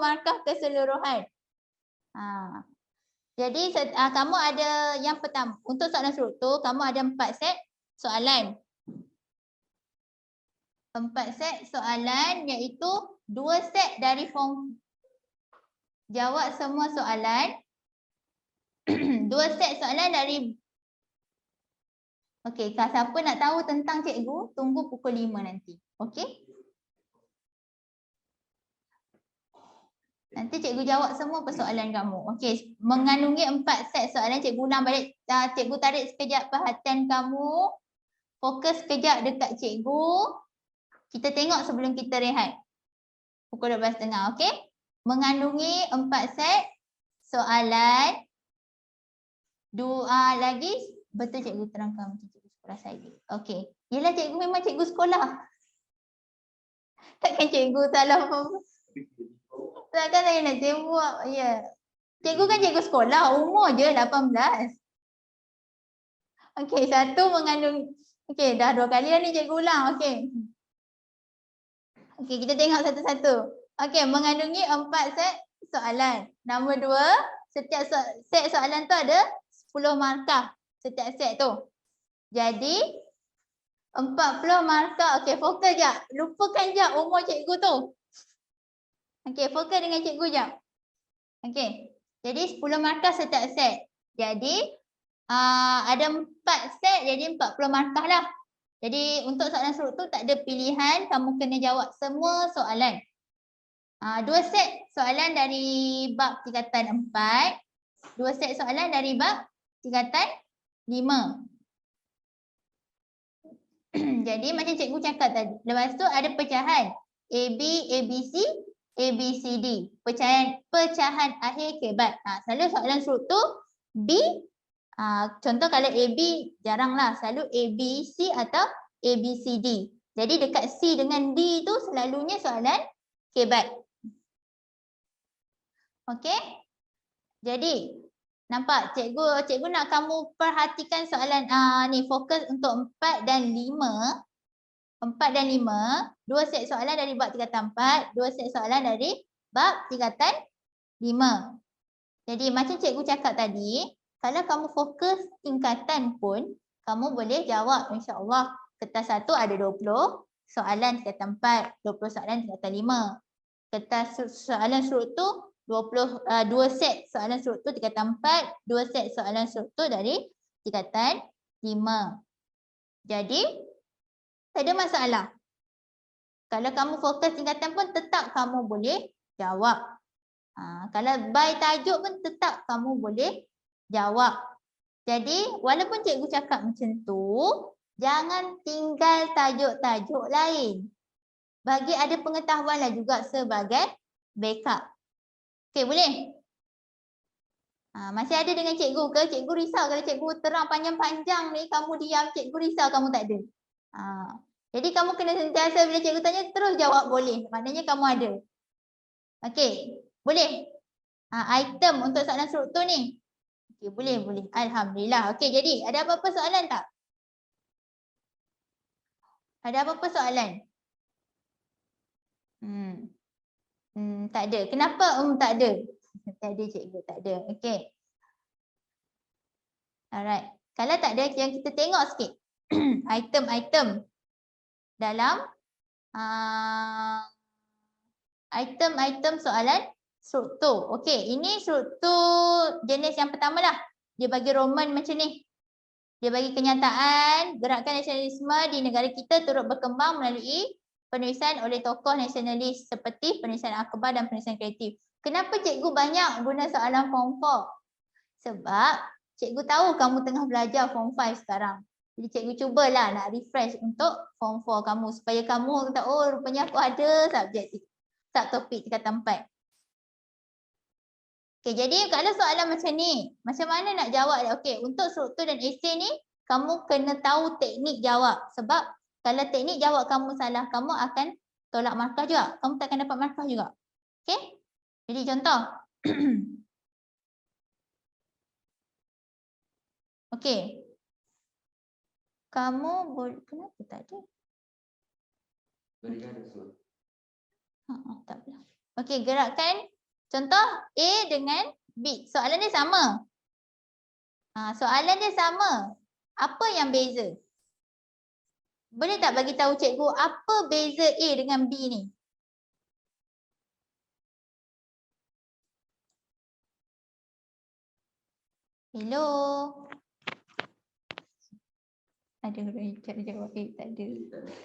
markah keseluruhan. Jadi kamu ada yang pertama, untuk soalan struktur kamu ada 4 set soalan. 4 set soalan iaitu 2 set dari form jawab semua soalan. 2 set soalan dari. Okey, kalau siapa nak tahu tentang cikgu, tunggu pukul 5 nanti. Okey? Nanti cikgu jawab semua persoalan kamu. Okey, mengandungi 4 set soalan. Cikgu ulang balik. Cikgu tarik sekejap perhatian kamu. Fokus sekejap dekat cikgu. Kita tengok sebelum kita rehat. Pukul 12.30, okey? Mengandungi 4 set soalan. 2 lagi. Betul cikgu terangkan macam cikgu sekolah saya. Okey. Yelah cikgu memang cikgu sekolah. Takkan cikgu salah apa-apa. Takkan saya nak jawab. Ya. Cikgu kan cikgu sekolah. Umur je 18. Okey. 1 mengandung. Okey. Dah 2 kali dah ni cikgu ulang. Okey. Okey. Kita tengok satu-satu. Okey. Mengandungi 4 set soalan. Nombor 2. Setiap set soalan tu ada 10 markah. Setiap set tu. Jadi 40 markah. Okey, fokus je. Lupakan je umur cikgu tu. Okey, fokus dengan cikgu je. Okey. Jadi 10 markah setiap set. Jadi ada 4 set jadi 40 markah lah. Jadi untuk soalan struktur tak ada pilihan, kamu kena jawab semua soalan. 2 set soalan dari bab tingkatan 4, 2 set soalan dari bab tingkatan 5. Jadi macam cikgu cakap tadi. Lepas tu ada pecahan AB, ABC, ABCD. Pecahan akhir kebat. Selalu soalan struktur B. Contoh kalau AB jaranglah. Selalu ABC atau ABCD. Jadi dekat C dengan D tu selalunya soalan kebat. Okey. Jadi nampak cikgu nak kamu perhatikan soalan ni fokus untuk 4 dan 5. 4 dan 5, 2 set soalan dari bab tingkatan 4, 2 set soalan dari bab tingkatan 5. Jadi macam cikgu cakap tadi, kalau kamu fokus tingkatan pun, kamu boleh jawab insya-Allah. Kertas 1 ada 20 soalan tingkatan 4, 20 soalan tingkatan 5. Kertas soalan struktur 2 set soalan struktur tingkatan 4, 2 set soalan struktur dari tingkatan 5. Jadi tak ada masalah. Kalau kamu fokus tingkatan pun tetap kamu boleh jawab. Kalau by tajuk pun tetap kamu boleh jawab. Jadi walaupun cikgu cakap macam tu, jangan tinggal tajuk-tajuk lain. Bagi ada pengetahuan lah juga sebagai backup. Okey, boleh? Masih ada dengan cikgu ke? Cikgu risau kalau cikgu terang panjang-panjang ni, kamu diam, cikgu risau kamu tak ada. Jadi kamu kena sentiasa bila cikgu tanya terus jawab boleh. Maknanya kamu ada. Okey, boleh? Item untuk soalan struktur ni. Okey, boleh. Alhamdulillah. Okey, jadi ada apa-apa soalan tak? Ada apa-apa soalan? Tak ada. Kenapa tak ada? Tak ada cikgu, tak ada. Okey. Alright. Kalau tak ada, yang kita tengok sikit. Item-item dalam item-item soalan struktur. Okey, ini struktur jenis yang pertama lah. Dia bagi Roman macam ni. Dia bagi kenyataan gerakan nasionalisme di negara kita turut berkembang melalui penulisan oleh tokoh nasionalis seperti penulisan akhbar dan penulisan kreatif. Kenapa cikgu banyak guna soalan form 4? Sebab cikgu tahu kamu tengah belajar form 5 sekarang. Jadi cikgu cubalah nak refresh untuk form 4 kamu supaya kamu kata, oh rupanya aku ada subtopik tingkatan 4. Okey, jadi kalau soalan macam ni, macam mana nak jawab dia? Okey, untuk struktur dan esei ni, kamu kena tahu teknik jawab. Sebab kalau teknik jawab kamu salah, kamu akan tolak markah juga. Kamu tak akan dapat markah juga. Okey? Jadi contoh. Okey. Kamu boleh, kenapa tak ada? Berikan semua. Tak apa. Okey, gerakan contoh A dengan B. Soalan dia sama. Soalan dia sama. Apa yang beza? Boleh tak bagi tahu cikgu apa beza A dengan B ni? Hello. Ada orang cara jawab A tak ada.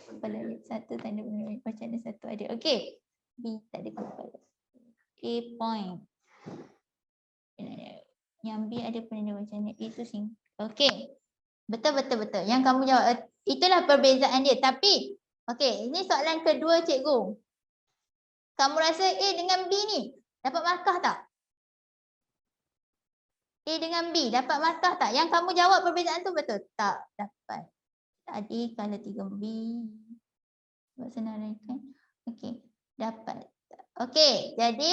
Kepala ayat 1 tanda penulis bacaan 1 ada. Okey. B tak ada kepala. A point. Yang B ada penanda bacaan A tu sing. Okey. Betul. Yang kamu jawab itulah perbezaan dia. Tapi okey, ini soalan kedua cikgu. Kamu rasa A dengan B ni dapat markah tak? A dengan B dapat markah tak? Yang kamu jawab perbezaan tu betul? Tak dapat. Tadi kalau 3B. Buat senaraikan. Okey, dapat. Okey, jadi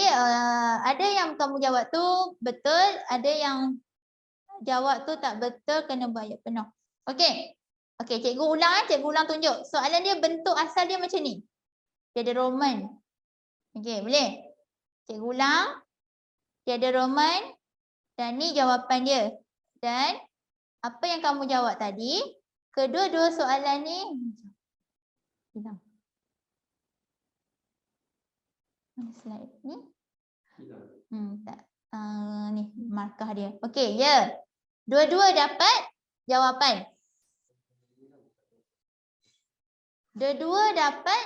ada yang kamu jawab tu betul, ada yang jawab tu tak betul, kena buat ayat penuh. Okey. Okey, cikgu ulang tunjuk. Soalan dia bentuk asal dia macam ni. Dia ada Roman. Okey, boleh? Cikgu ulang. Dia ada Roman. Dan ni jawapan dia. Dan apa yang kamu jawab tadi, kedua-dua soalan ni hilang. Mana slide ni? Tak. Ni markah dia. Okey, ya. Dua-dua dapat jawapan. Dua-dua dapat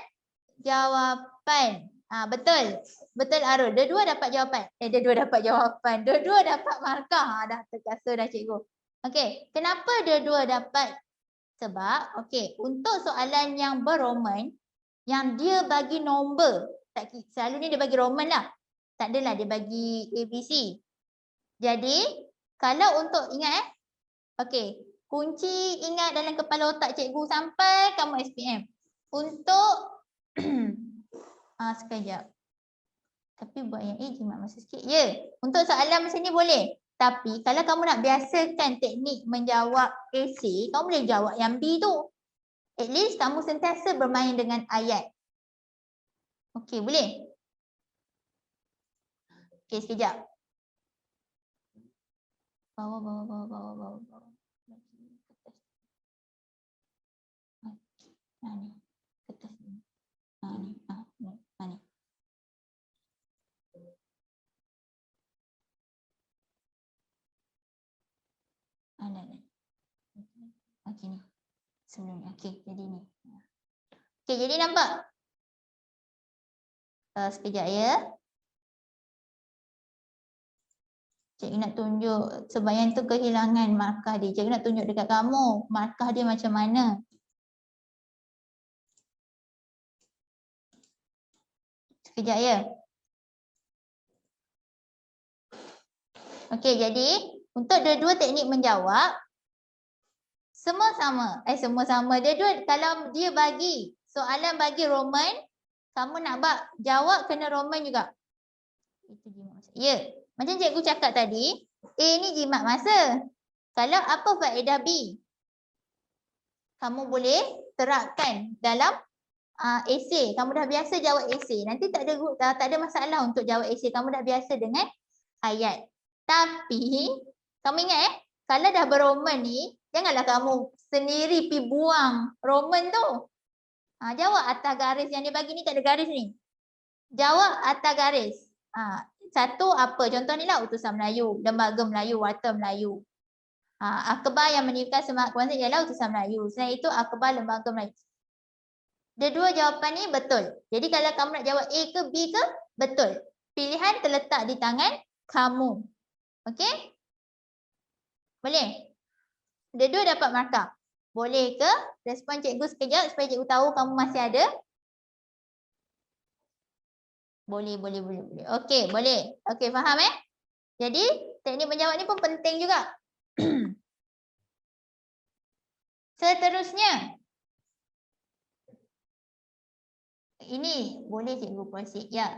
jawapan. Betul. Betul Arul. Dua-dua dapat jawapan. Dua-dua dapat jawapan. Dua-dua dapat markah. Dah terkasa dah cikgu. Okey, kenapa dua-dua dapat? Sebab okey, untuk soalan yang berroman yang dia bagi nombor, selalunya dia bagi roman lah. Tak adalah dia bagi ABC. Jadi, kalau untuk ingat okey, kunci ingat dalam kepala otak cikgu sampai kamu SPM. Untuk sekejap. Tapi buat yang A jimat masa sikit. Ya, untuk soalan macam ni boleh. Tapi kalau kamu nak biasakan teknik menjawab esei, kamu boleh jawab yang B tu. At least kamu sentiasa bermain dengan ayat. Okey, boleh? Okey, sekejap. Bawah, bawah, bawah, bawah, bawah, bawah. Ni. Kertas ni. Ni. Ni. Ni. Okey ni. Sebelum ni. Okey, jadi ni. Okey, jadi nampak? Sekejap ya. Cikgu nak tunjuk sebab yang tu kehilangan markah dia. Cikgu nak tunjuk dekat kamu markah dia macam mana. Sekejap ya. Okey, jadi untuk dua-dua teknik menjawab semua sama. Semua sama. Dia-dua kalau dia bagi soalan bagi Roman, kamu nak jawab kena Roman juga. Itu jimat masa. Ya. Macam cikgu cakap tadi, A ni jimat masa. Kalau apa faedah B? Kamu boleh terapkan dalam esei. Kamu dah biasa jawab esei. Nanti tak ada masalah untuk jawab esei. Kamu dah biasa dengan ayat. Tapi kamu ingat kalau dah beroman ni, janganlah kamu sendiri pi buang roman tu. Jawab atas garis yang dia bagi ni, tak ada garis ni. Jawab atas garis. Satu apa? Contoh ni lah utusan Melayu, lembaga Melayu, warta Melayu. Akhbar yang meniupkan semangat kebangsaan ialah utusan Melayu. Selain itu akhbar lembaga Melayu. Dua jawapan ni betul. Jadi kalau kamu nak jawab A ke B ke, betul. Pilihan terletak di tangan kamu. Okey? Boleh? Dua dapat markah. Boleh ke? Respon cikgu sekejap supaya cikgu tahu kamu masih ada. Boleh. Okey, boleh. Okey, faham Jadi, teknik menjawab ni pun penting juga. Seterusnya. Ini boleh cikgu proceed. Ya.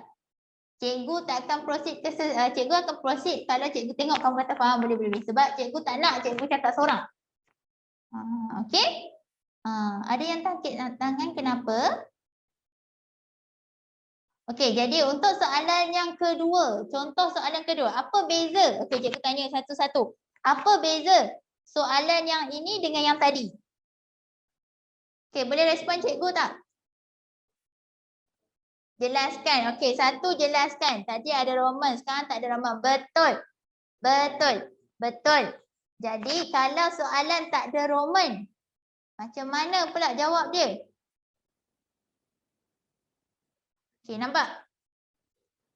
Cikgu tak akan proceed cikgu akan proceed kalau cikgu tengok kamu kata faham boleh. Sebab cikgu tak nak cikgu cakap seorang. Okey? Ada yang tangkit tangan kenapa? Okey, jadi untuk soalan yang kedua, contoh soalan kedua, apa beza? Okey, cikgu tanya satu-satu. Apa beza soalan yang ini dengan yang tadi? Okey, boleh respon cikgu tak? Jelaskan. Okey, satu jelaskan. Tadi ada Roman, sekarang tak ada Roman. Betul. Jadi kalau soalan tak ada Roman, macam mana pula jawab dia? Okey, nampak?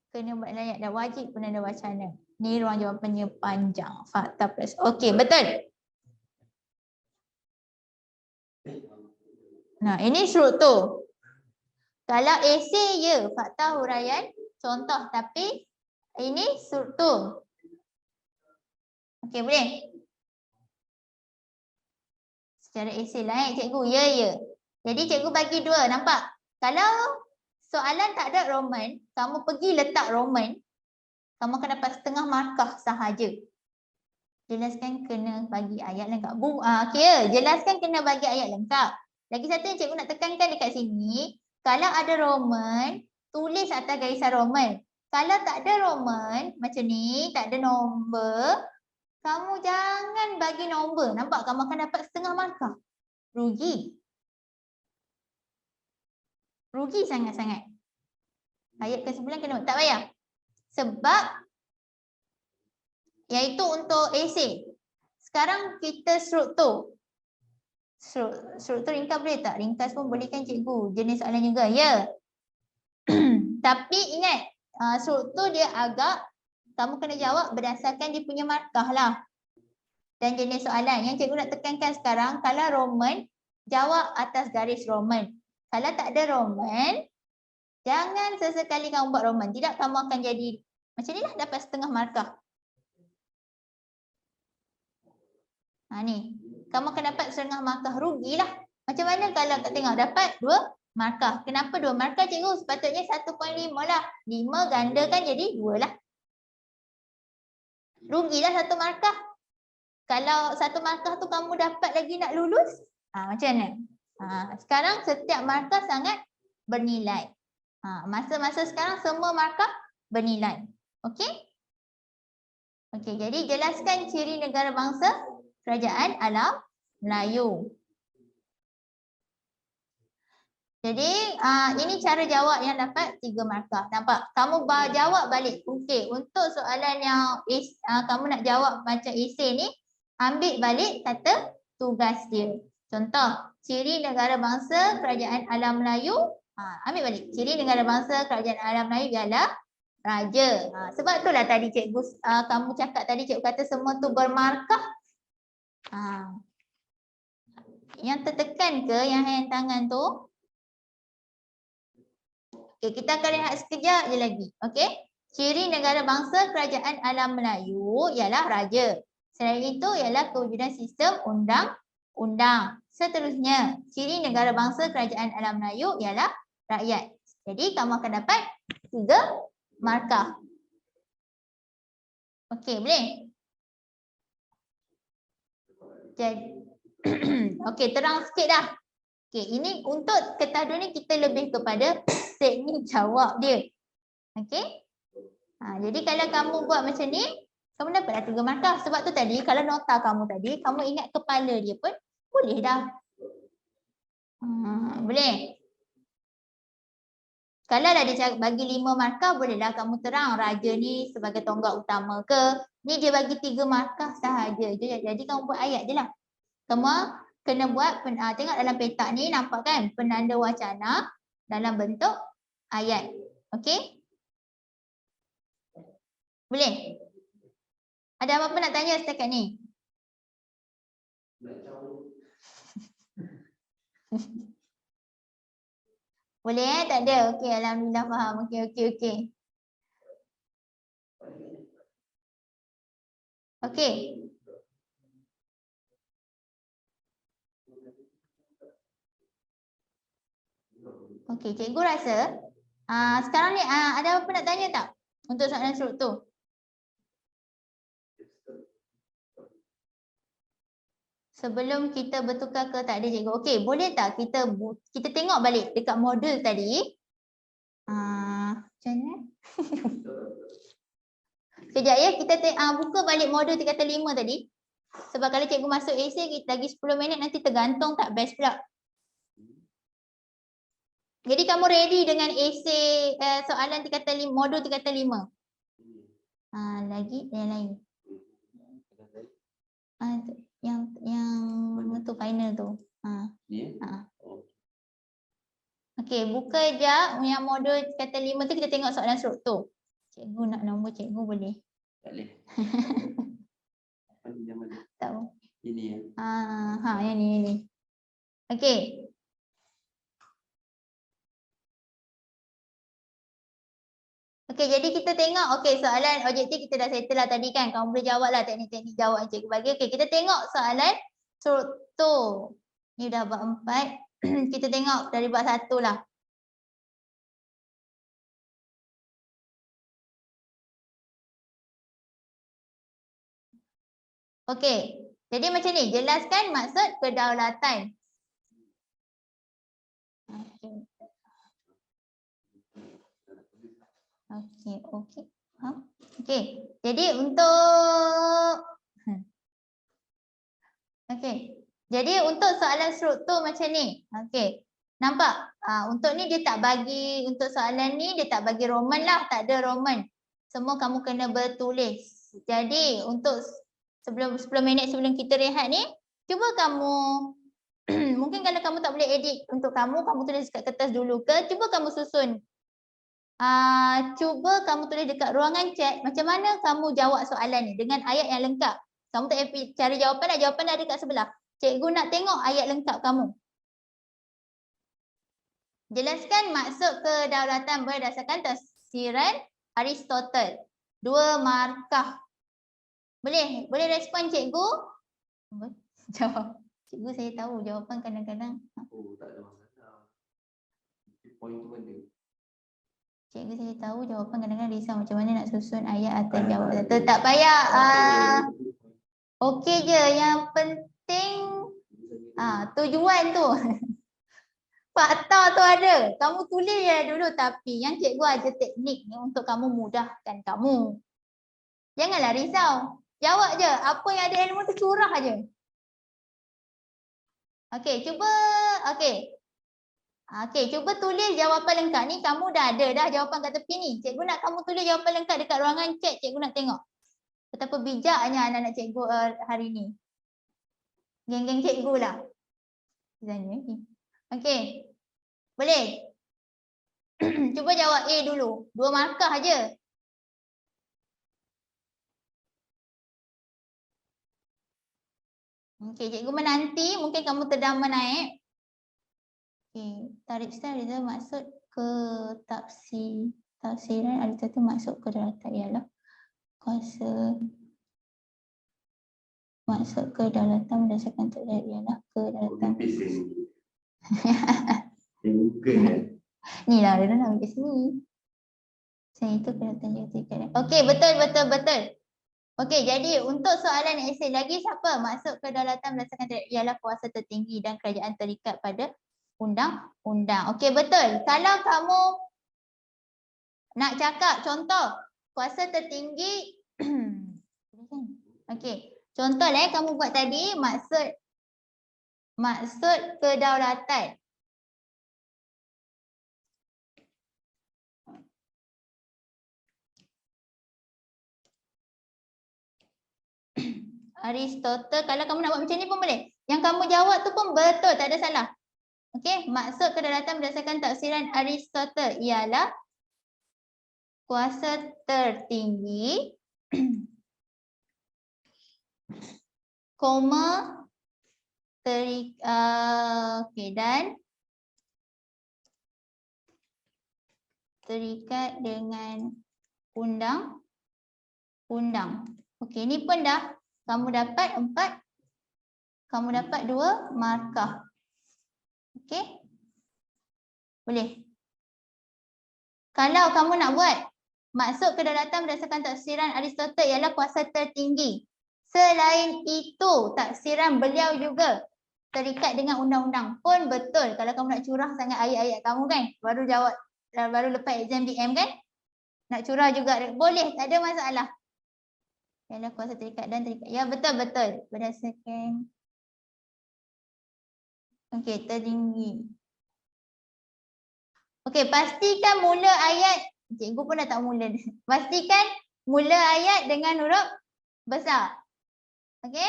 Kena buat layak dah wajib pun ada wacana. Ni ruang jawapannya panjang. Fakta plus. Okey, betul. Nah, ini struktur. Kalau esei ya, fakta huraian contoh. Tapi ini struktur. Okey, boleh? Secara esei lah cikgu. Ya. Jadi cikgu bagi dua, nampak? Kalau soalan tak ada Roman, kamu pergi letak Roman, kamu akan dapat setengah markah sahaja. Jelaskan kena bagi ayat lengkap. Okey, jelaskan kena bagi ayat lengkap. Lagi satu yang cikgu nak tekankan dekat sini, kalau ada Roman, tulis atas garisan Roman. Kalau tak ada Roman, macam ni, tak ada nombor, kamu jangan bagi nombor. Nampak? Kamu akan dapat setengah markah. Rugi. Rugi sangat-sangat. Ayat ke-9 kena tak payah. Sebab iaitu untuk esei. Sekarang kita struktur. Struktur ringkas boleh tak? Ringkas pun boleh kan cikgu? Jenis soalan juga. Ya. Tapi ingat, struktur dia agak kamu kena jawab berdasarkan dia punya markah lah. Dan jenis soalan. Yang cikgu nak tekankan sekarang, kalau Roman, jawab atas garis Roman. Kalau tak ada Roman, jangan sesekali kamu buat Roman. Tidak, kamu akan jadi macam ni lah, dapat setengah markah. Ni. Kamu akan dapat setengah markah. Rugilah. Macam mana kalau tak tengok dapat 2 markah. Kenapa 2 markah cikgu? Sepatutnya 1.5 lah. 5 gandakan jadi 2 lah. Rugilah 1 markah. Kalau 1 markah tu kamu dapat lagi nak lulus, macam mana? Sekarang setiap markah sangat bernilai. Masa-masa sekarang semua markah bernilai. Okey? Okey, jadi jelaskan ciri negara bangsa kerajaan alam Melayu. Jadi ini cara jawab yang dapat 3 markah. Nampak? Kamu jawab balik. Okey, untuk soalan yang kamu nak jawab macam esei ni, ambil balik kata tugas dia. Contoh, ciri negara bangsa kerajaan alam Melayu. Ambil balik. Ciri negara bangsa kerajaan alam Melayu ialah raja. Sebab itulah tadi cikgu kamu cakap tadi, cikgu kata semua tu bermarkah. Yang tertekan ke yang hand tangan tu? Okey, kita akan rehat sekejap je lagi. Okey. Ciri negara bangsa kerajaan alam Melayu ialah raja. Selain itu ialah kewujudan sistem undang-undang. Seterusnya, ciri negara bangsa kerajaan alam Melayu ialah rakyat. Jadi kamu akan dapat 3 markah. Okey, boleh? Jadi okey, terang sikit dah. Okey, ini untuk ketahuan ni kita lebih kepada teknik jawab dia. Okey? Jadi kalau kamu buat macam ni, kamu dapatlah 3 markah. Sebab tu tadi kalau nota kamu tadi, kamu ingat kepala dia pun boleh dah. Boleh? Kalau dah dia bagi 5 markah, bolehlah kamu terang raja ni sebagai tonggak utama ke. Ni dia bagi 3 markah sahaja. Jadi kamu buat ayat je lah. Kamu kena buat, tengok dalam petak ni nampak kan penanda wacana dalam bentuk ayat. Okey? Boleh? Ada apa-apa nak tanya setakat ni? Boleh tak ada? Okey, alhamdulillah faham. Okey. Okey. Okey, cikgu rasa sekarang ni ada apa nak tanya tak untuk soalan struktur? Sebelum kita bertukar ke tak ada cikgu. Okey, boleh tak kita tengok balik dekat modul tadi? Macam mana? Sekejap ya, kita buka balik modul tingkatan 5 tadi. Sebab kalau cikgu masuk esei kita lagi 10 minit nanti tergantung tak best pula. Jadi kamu ready dengan esei soalan tingkatan 5, modul tingkatan 5? Lagi yang lain. Yang tu final tu. Okey, buka je yang modul tingkatan 5 tu, kita tengok soalan struktur. Cikgu nak nombor cikgu boleh? Tak boleh. Tak apa. Ini ya. Yang ni. Okey. Okey, jadi kita tengok soalan objektif kita dah settle lah tadi kan. Kamu boleh jawab lah teknik-teknik jawab yang cikgu bagi. Okey, kita tengok soalan struktur. Ni dah bab 4. Kita tengok dari bab 1 lah. Okey, jadi macam ni. Jelaskan maksud kedaulatan. Okey. Okey, jadi untuk soalan struktur macam ni. Okey. Nampak? Untuk ni dia tak bagi, untuk soalan ni dia tak bagi Roman lah, tak ada Roman. Semua kamu kena bertulis. Jadi untuk 10 minit sebelum kita rehat ni, cuba kamu mungkin kalau kamu tak boleh edit untuk kamu tulis kat kertas dulu ke, cuba kamu susun. Cuba kamu tulis dekat ruangan chat macam mana kamu jawab soalan ni dengan ayat yang lengkap. Kamu tak payah cari jawapan dah ada kat sebelah. Cikgu nak tengok ayat lengkap kamu. Jelaskan maksud kedaulatan berdasarkan tafsiran Aristotle. 2 markah. Boleh respon cikgu? Jawab. Cikgu saya tahu jawapan kadang-kadang. Tak ada masalah. Poin tu benda. Cikgu saya tahu jawapan kadang-kadang risau macam mana nak susun ayat atau jawab. Tak payah. Okey je, yang penting tujuan tu. Fakta tu ada. Kamu tulis je dulu, tapi yang cikgu ajar teknik ni untuk kamu mudahkan kamu. Janganlah risau. Jawab je. Apa yang ada elemen tu curah aje. Okey, cuba. Okey. Okey, cuba tulis jawapan lengkap ni. Kamu dah ada dah jawapan kat tepi ni. Cikgu nak kamu tulis jawapan lengkap dekat ruangan chat. Cikgu nak tengok. Betapa bijaknya anak-anak cikgu hari ni. Geng-geng cikgu lah. Okey. Boleh? Cuba jawab A dulu. 2 markah aja. Okey, cikgu menanti. Mungkin kamu terdama naik. Okey, tarikh style itu maksud ke tafsiran Aristotle masuk ke daratan ialah kuasa masuk ke daratan berdasarkan takdir ialah ke daratan. Ni lah dia nak pergi sini. Saya itu ke daratan dia tingkat. Okey, betul. Okey, jadi untuk soalan esei lagi siapa masuk ke daratan berdasarkan takdir ialah kuasa tertinggi dan kerajaan terikat pada undang-undang. Okey, betul. Kalau kamu nak cakap contoh kuasa tertinggi okey. Contohlah kamu buat tadi maksud kedaulatan. Aristotle, kalau kamu nak buat macam ni pun boleh. Yang kamu jawab tu pun betul, tak ada salah. Okey, maksud kedaulatan berdasarkan tafsiran Aristotle ialah kuasa tertinggi koma dan terikat dengan undang-undang. Okey, ni pun dah kamu dapat 4, kamu dapat 2 markah. Okey? Boleh. Kalau kamu nak buat maksud kedaulatan berdasarkan tafsiran Aristotle ialah kuasa tertinggi. Selain itu, tafsiran beliau juga terikat dengan undang-undang pun betul. Kalau kamu nak curah sangat ayat-ayat kamu kan, baru lepas exam BM kan, nak curah juga boleh, tak ada masalah. Ialah kuasa terikat dan terikat. Ya, betul. Berdasarkan okey, tertinggi. Okey, pastikan mula ayat. Cikgu pun dah tak mula. Pastikan mula ayat dengan huruf besar. Okey?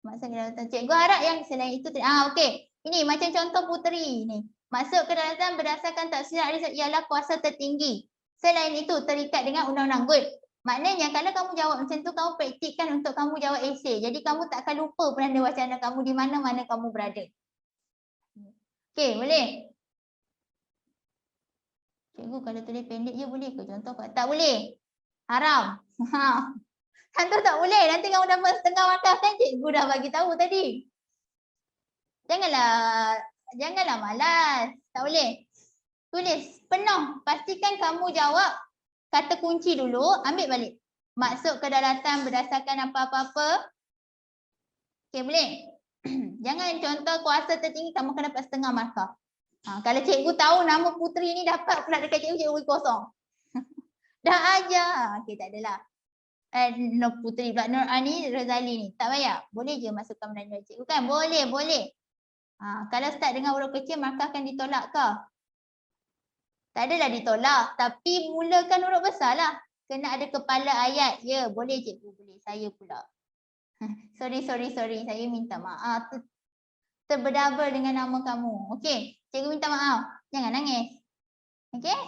Maksud kedaulatan. Cikgu harap yang selain itu. Okey. Ini macam contoh puteri ni. Maksud kedaulatan berdasarkan tafsiran Aristotle ialah kuasa tertinggi. Selain itu terikat dengan undang-undang. Good. Maknanya kalau kamu jawab macam tu, kamu praktikkan untuk kamu jawab esei. Jadi kamu tak akan lupa penanda wacana kamu di mana-mana kamu berada. Okey, boleh? Cikgu kalau tulis pendek je boleh ke? Contoh tak boleh. Haram. Contoh tak boleh. Nanti kamu dapat setengah markah kan cikgu dah bagi tahu tadi. Janganlah malas. Tak boleh. Tulis penuh. Pastikan kamu jawab kata kunci dulu, ambil balik. Maksud kedaulatan berdasarkan apa-apa. Okey, boleh? Jangan contoh kuasa tertinggi kamu akan dapat setengah markah. Kalau cikgu tahu nama puteri ni dapat pula dekat cikgu bagi kosong. Dah ajar. Okey, tak adalah. No puteri pula, Nur Ani Razali ni. Tak payah. Boleh je masukkan menanda cikgu kan? Boleh. Kalau start dengan huruf kecil, maka akan ditolak ke? Tak adalah ditolak. Tapi mulakan huruf besar lah. Kena ada kepala ayat. Ya, boleh cikgu. Boleh. Saya pula. Sorry. Saya minta maaf. Terberdabel dengan nama kamu. Okey. Cikgu minta maaf. Jangan nangis. Okey?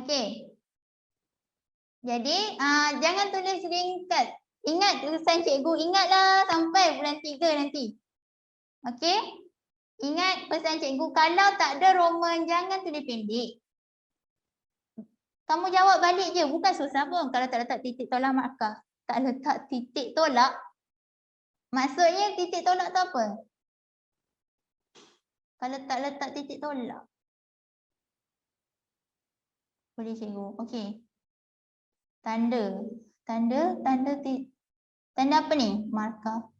Okey. Jadi, jangan tulis ringkat. Ingat tulisan cikgu. Ingatlah sampai bulan 3 nanti. Okey? Ingat pesan cikgu. Kalau tak ada roman, jangan tulis pendek. Kamu jawab balik je. Bukan susah pun. Kalau tak letak titik tolak markah. Tak letak titik tolak. Maksudnya titik tolak tu apa? Kalau tak letak titik tolak. Boleh cikgu. Okey. Tanda apa ni? Markah.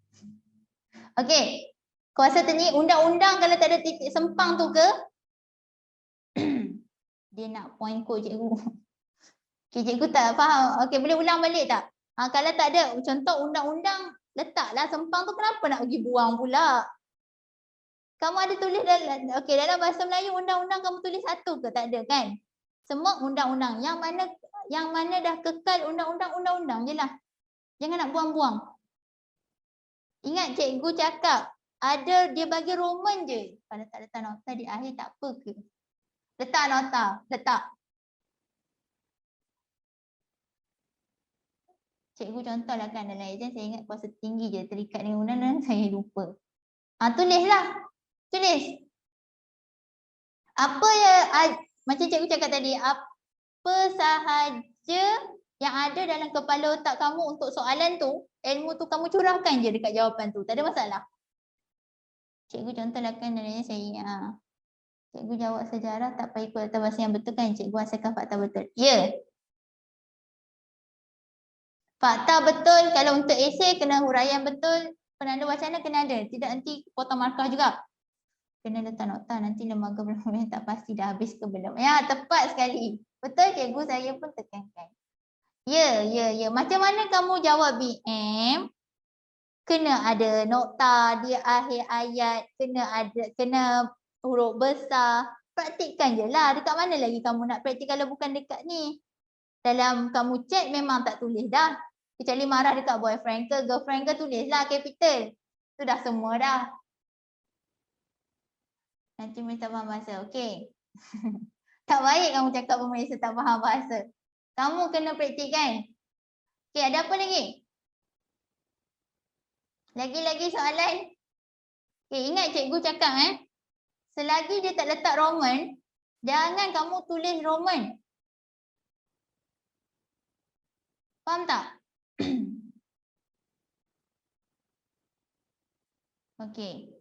Okey. Kuasa tertinggi undang-undang kalau tak ada titik sempang tu ke? Dia nak point code cikgu. Okay, cikgu tak faham. Okay, boleh ulang balik tak? Kalau tak ada, contoh undang-undang, letaklah sempang tu, kenapa nak pergi buang pula? Kamu ada tulis dalam, okay, dalam bahasa Melayu undang-undang kamu tulis satu ke? Tak ada kan? Semua undang-undang. Yang mana dah kekal undang-undang, undang-undang je lah. Jangan nak buang-buang. Ingat cikgu cakap, ada dia bagi Roman je. Kalau tak letak nota di akhir tak apa ke? Letak nota, letak. Cikgu contohlah kan dalam exam saya ingat kuasa tinggi je terikat dengan undang-undang saya lupa. Tulislah. Tulis. Apa macam cikgu cakap tadi, apa sahaja yang ada dalam kepala otak kamu untuk soalan tu, ilmu tu kamu curahkan je dekat jawapan tu. Tak ada masalah. Cikgu contohlah kan dalam saya ingat. Cikgu jawab sejarah tak payah ikut latar bahasa yang betul kan? Cikgu hasilkan fakta betul. Ya. Fakta betul, kalau untuk esei kena huraian betul, penanda wacana kena ada. Tidak nanti potong markah juga. Kena letak nota, nanti lembaga berapa tak pasti dah habis ke belum. Ya, tepat sekali. Betul cikgu, saya pun tekankan. Ya. Macam mana kamu jawab BM? Kena ada nota di akhir ayat, kena huruf besar. Praktikkan je lah. Dekat mana lagi kamu nak praktik kalau bukan dekat ni? Dalam kamu chat memang tak tulis dah. Kecuali marah dekat boyfriend ke girlfriend ke, tulislah capital. Itu dah semua dah. Nanti minta faham bahasa. Okey. Tak baik kamu cakap pemeriksa tak faham bahasa. Kamu kena praktikkan. Okey, ada apa lagi? Lagi-lagi soalan? Okey, ingat cikgu cakap selagi dia tak letak Roman, jangan kamu tulis Roman. Faham tak? Okey.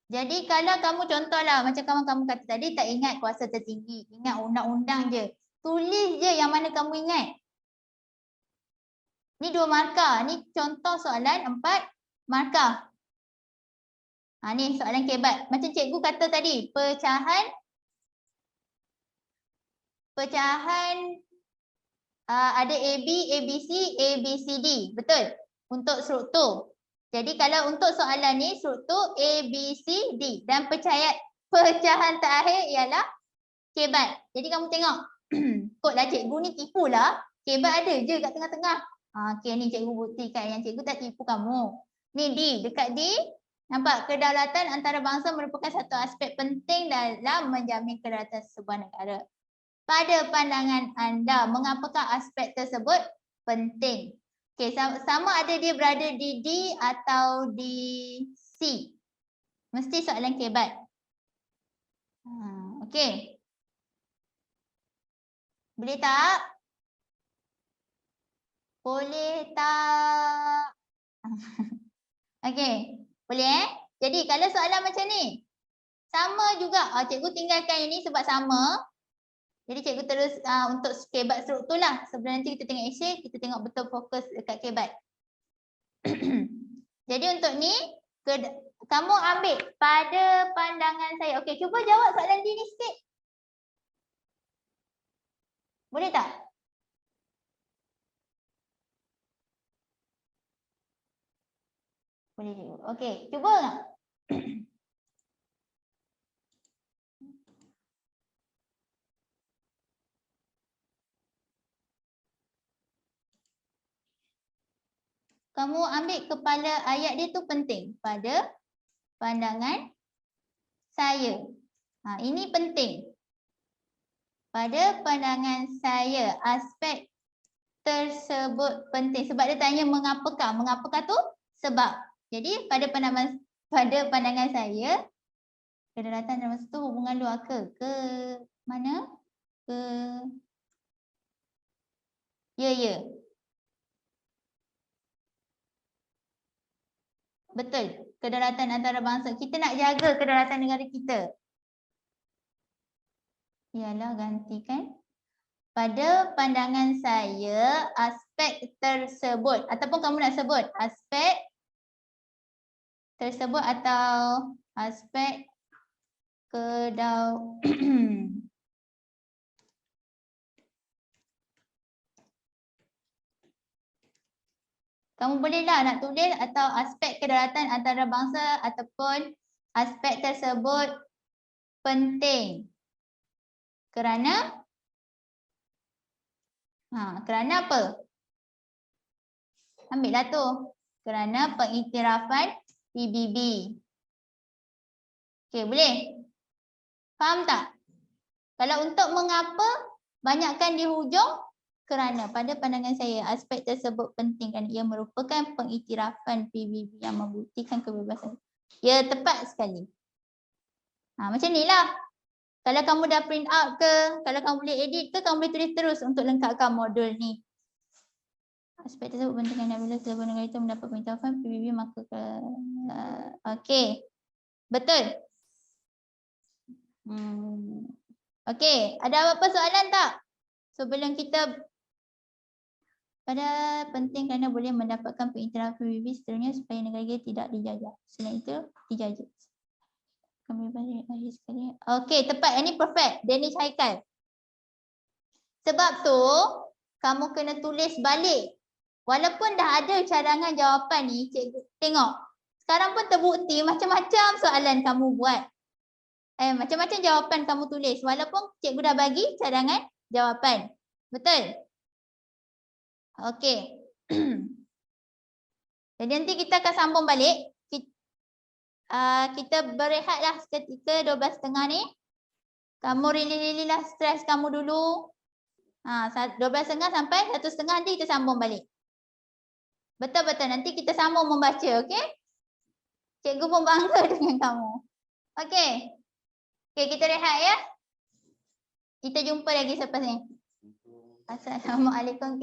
Jadi kalau kamu contohlah macam kamu kata tadi tak ingat kuasa tertinggi, ingat undang-undang je. Tulis je yang mana kamu ingat. Ni 2 markah, ni contoh soalan 4 markah. Ni soalan kebat. Macam cikgu kata tadi, pecahan ada AB, ABC, ABCD. Betul? Untuk struktur. Jadi kalau untuk soalan ni struktur ABCD dan pecahan terakhir ialah kebat. Jadi kamu tengok. Kotlah cikgu ni tipulah. Kebat ada je kat tengah-tengah. Okey, ni cikgu buktikan yang cikgu tak tipu kamu. Ni D, dekat D. Nampak kedaulatan antarabangsa merupakan satu aspek penting dalam menjamin kedaulatan sebuah negara. Pada pandangan anda, mengapakah aspek tersebut penting? Okey, sama ada dia berada di D atau di C. Mesti soalan kebat. Okey. Boleh tak? Boleh tak? Okey. Boleh Jadi kalau soalan macam ni, sama juga. Cikgu tinggalkan ini sebab sama. Jadi cikgu terus untuk kebat struktur lah. Sebelum nanti kita tengok esei, kita tengok betul fokus dekat kebat. Jadi untuk ni, kamu ambil pada pandangan saya. Okey, cuba jawab soalan D ni sikit. Boleh tak? Boleh cikgu. Okey, cuba tak? Kamu ambil kepala ayat dia tu penting pada pandangan saya. Ini penting. Pada pandangan saya, aspek tersebut penting. Sebab dia tanya mengapakah. Mengapakah tu? Sebab. Jadi pada pandangan saya, kedaulatan dalam masa tu hubungan luar ke mana? Ya. Betul. Kedaulatan antarabangsa. Kita nak jaga kedaulatan negara kita. Ialah gantikan. Pada pandangan saya, aspek tersebut. Ataupun kamu nak sebut aspek tersebut atau aspek Kamu bolehlah nak tulis atau aspek kedaulatan antarabangsa ataupun aspek tersebut penting. Kerana kerana apa? Ambillah tu. Kerana pengiktirafan PBB. Okey, boleh? Faham tak? Kalau untuk mengapa, banyakkan di hujung. Kerana pada pandangan saya, aspek tersebut penting kerana ia merupakan pengiktirafan PBB yang membuktikan kebebasan. Ya, tepat sekali. Macam ni lah. Kalau kamu dah print out ke, kalau kamu boleh edit ke, kamu boleh tulis terus untuk lengkapkan modul ni. Aspek tersebut penting kerana bila sebuah negara itu mendapat pengiktirafan PBB maka okey. Betul. Okey, ada apa-apa soalan tak? Sebelum kita pada penting kerana boleh mendapatkan pengiktirafan PBB seterusnya supaya negara kita tidak dijajah. Selain itu, dijajah. Kami balik akhir sekali. Okey, tepat. Ini perfect. Danish Haikal. Sebab tu, kamu kena tulis balik. Walaupun dah ada cadangan jawapan ni, cikgu tengok. Sekarang pun terbukti macam-macam soalan kamu buat. Macam-macam jawapan kamu tulis. Walaupun cikgu dah bagi cadangan jawapan. Betul? Okey. Jadi nanti kita akan sambung balik. Kita berehatlah seketika 12.30 ni. Kamu release lah stres kamu dulu. 12.30 sampai 1.30 nanti kita sambung balik. Betul-betul. Nanti kita sambung membaca. Okey? Cikgu pun bangga dengan kamu. Okey. Okey, kita rehat ya. Kita jumpa lagi selepas ni. Assalamualaikum.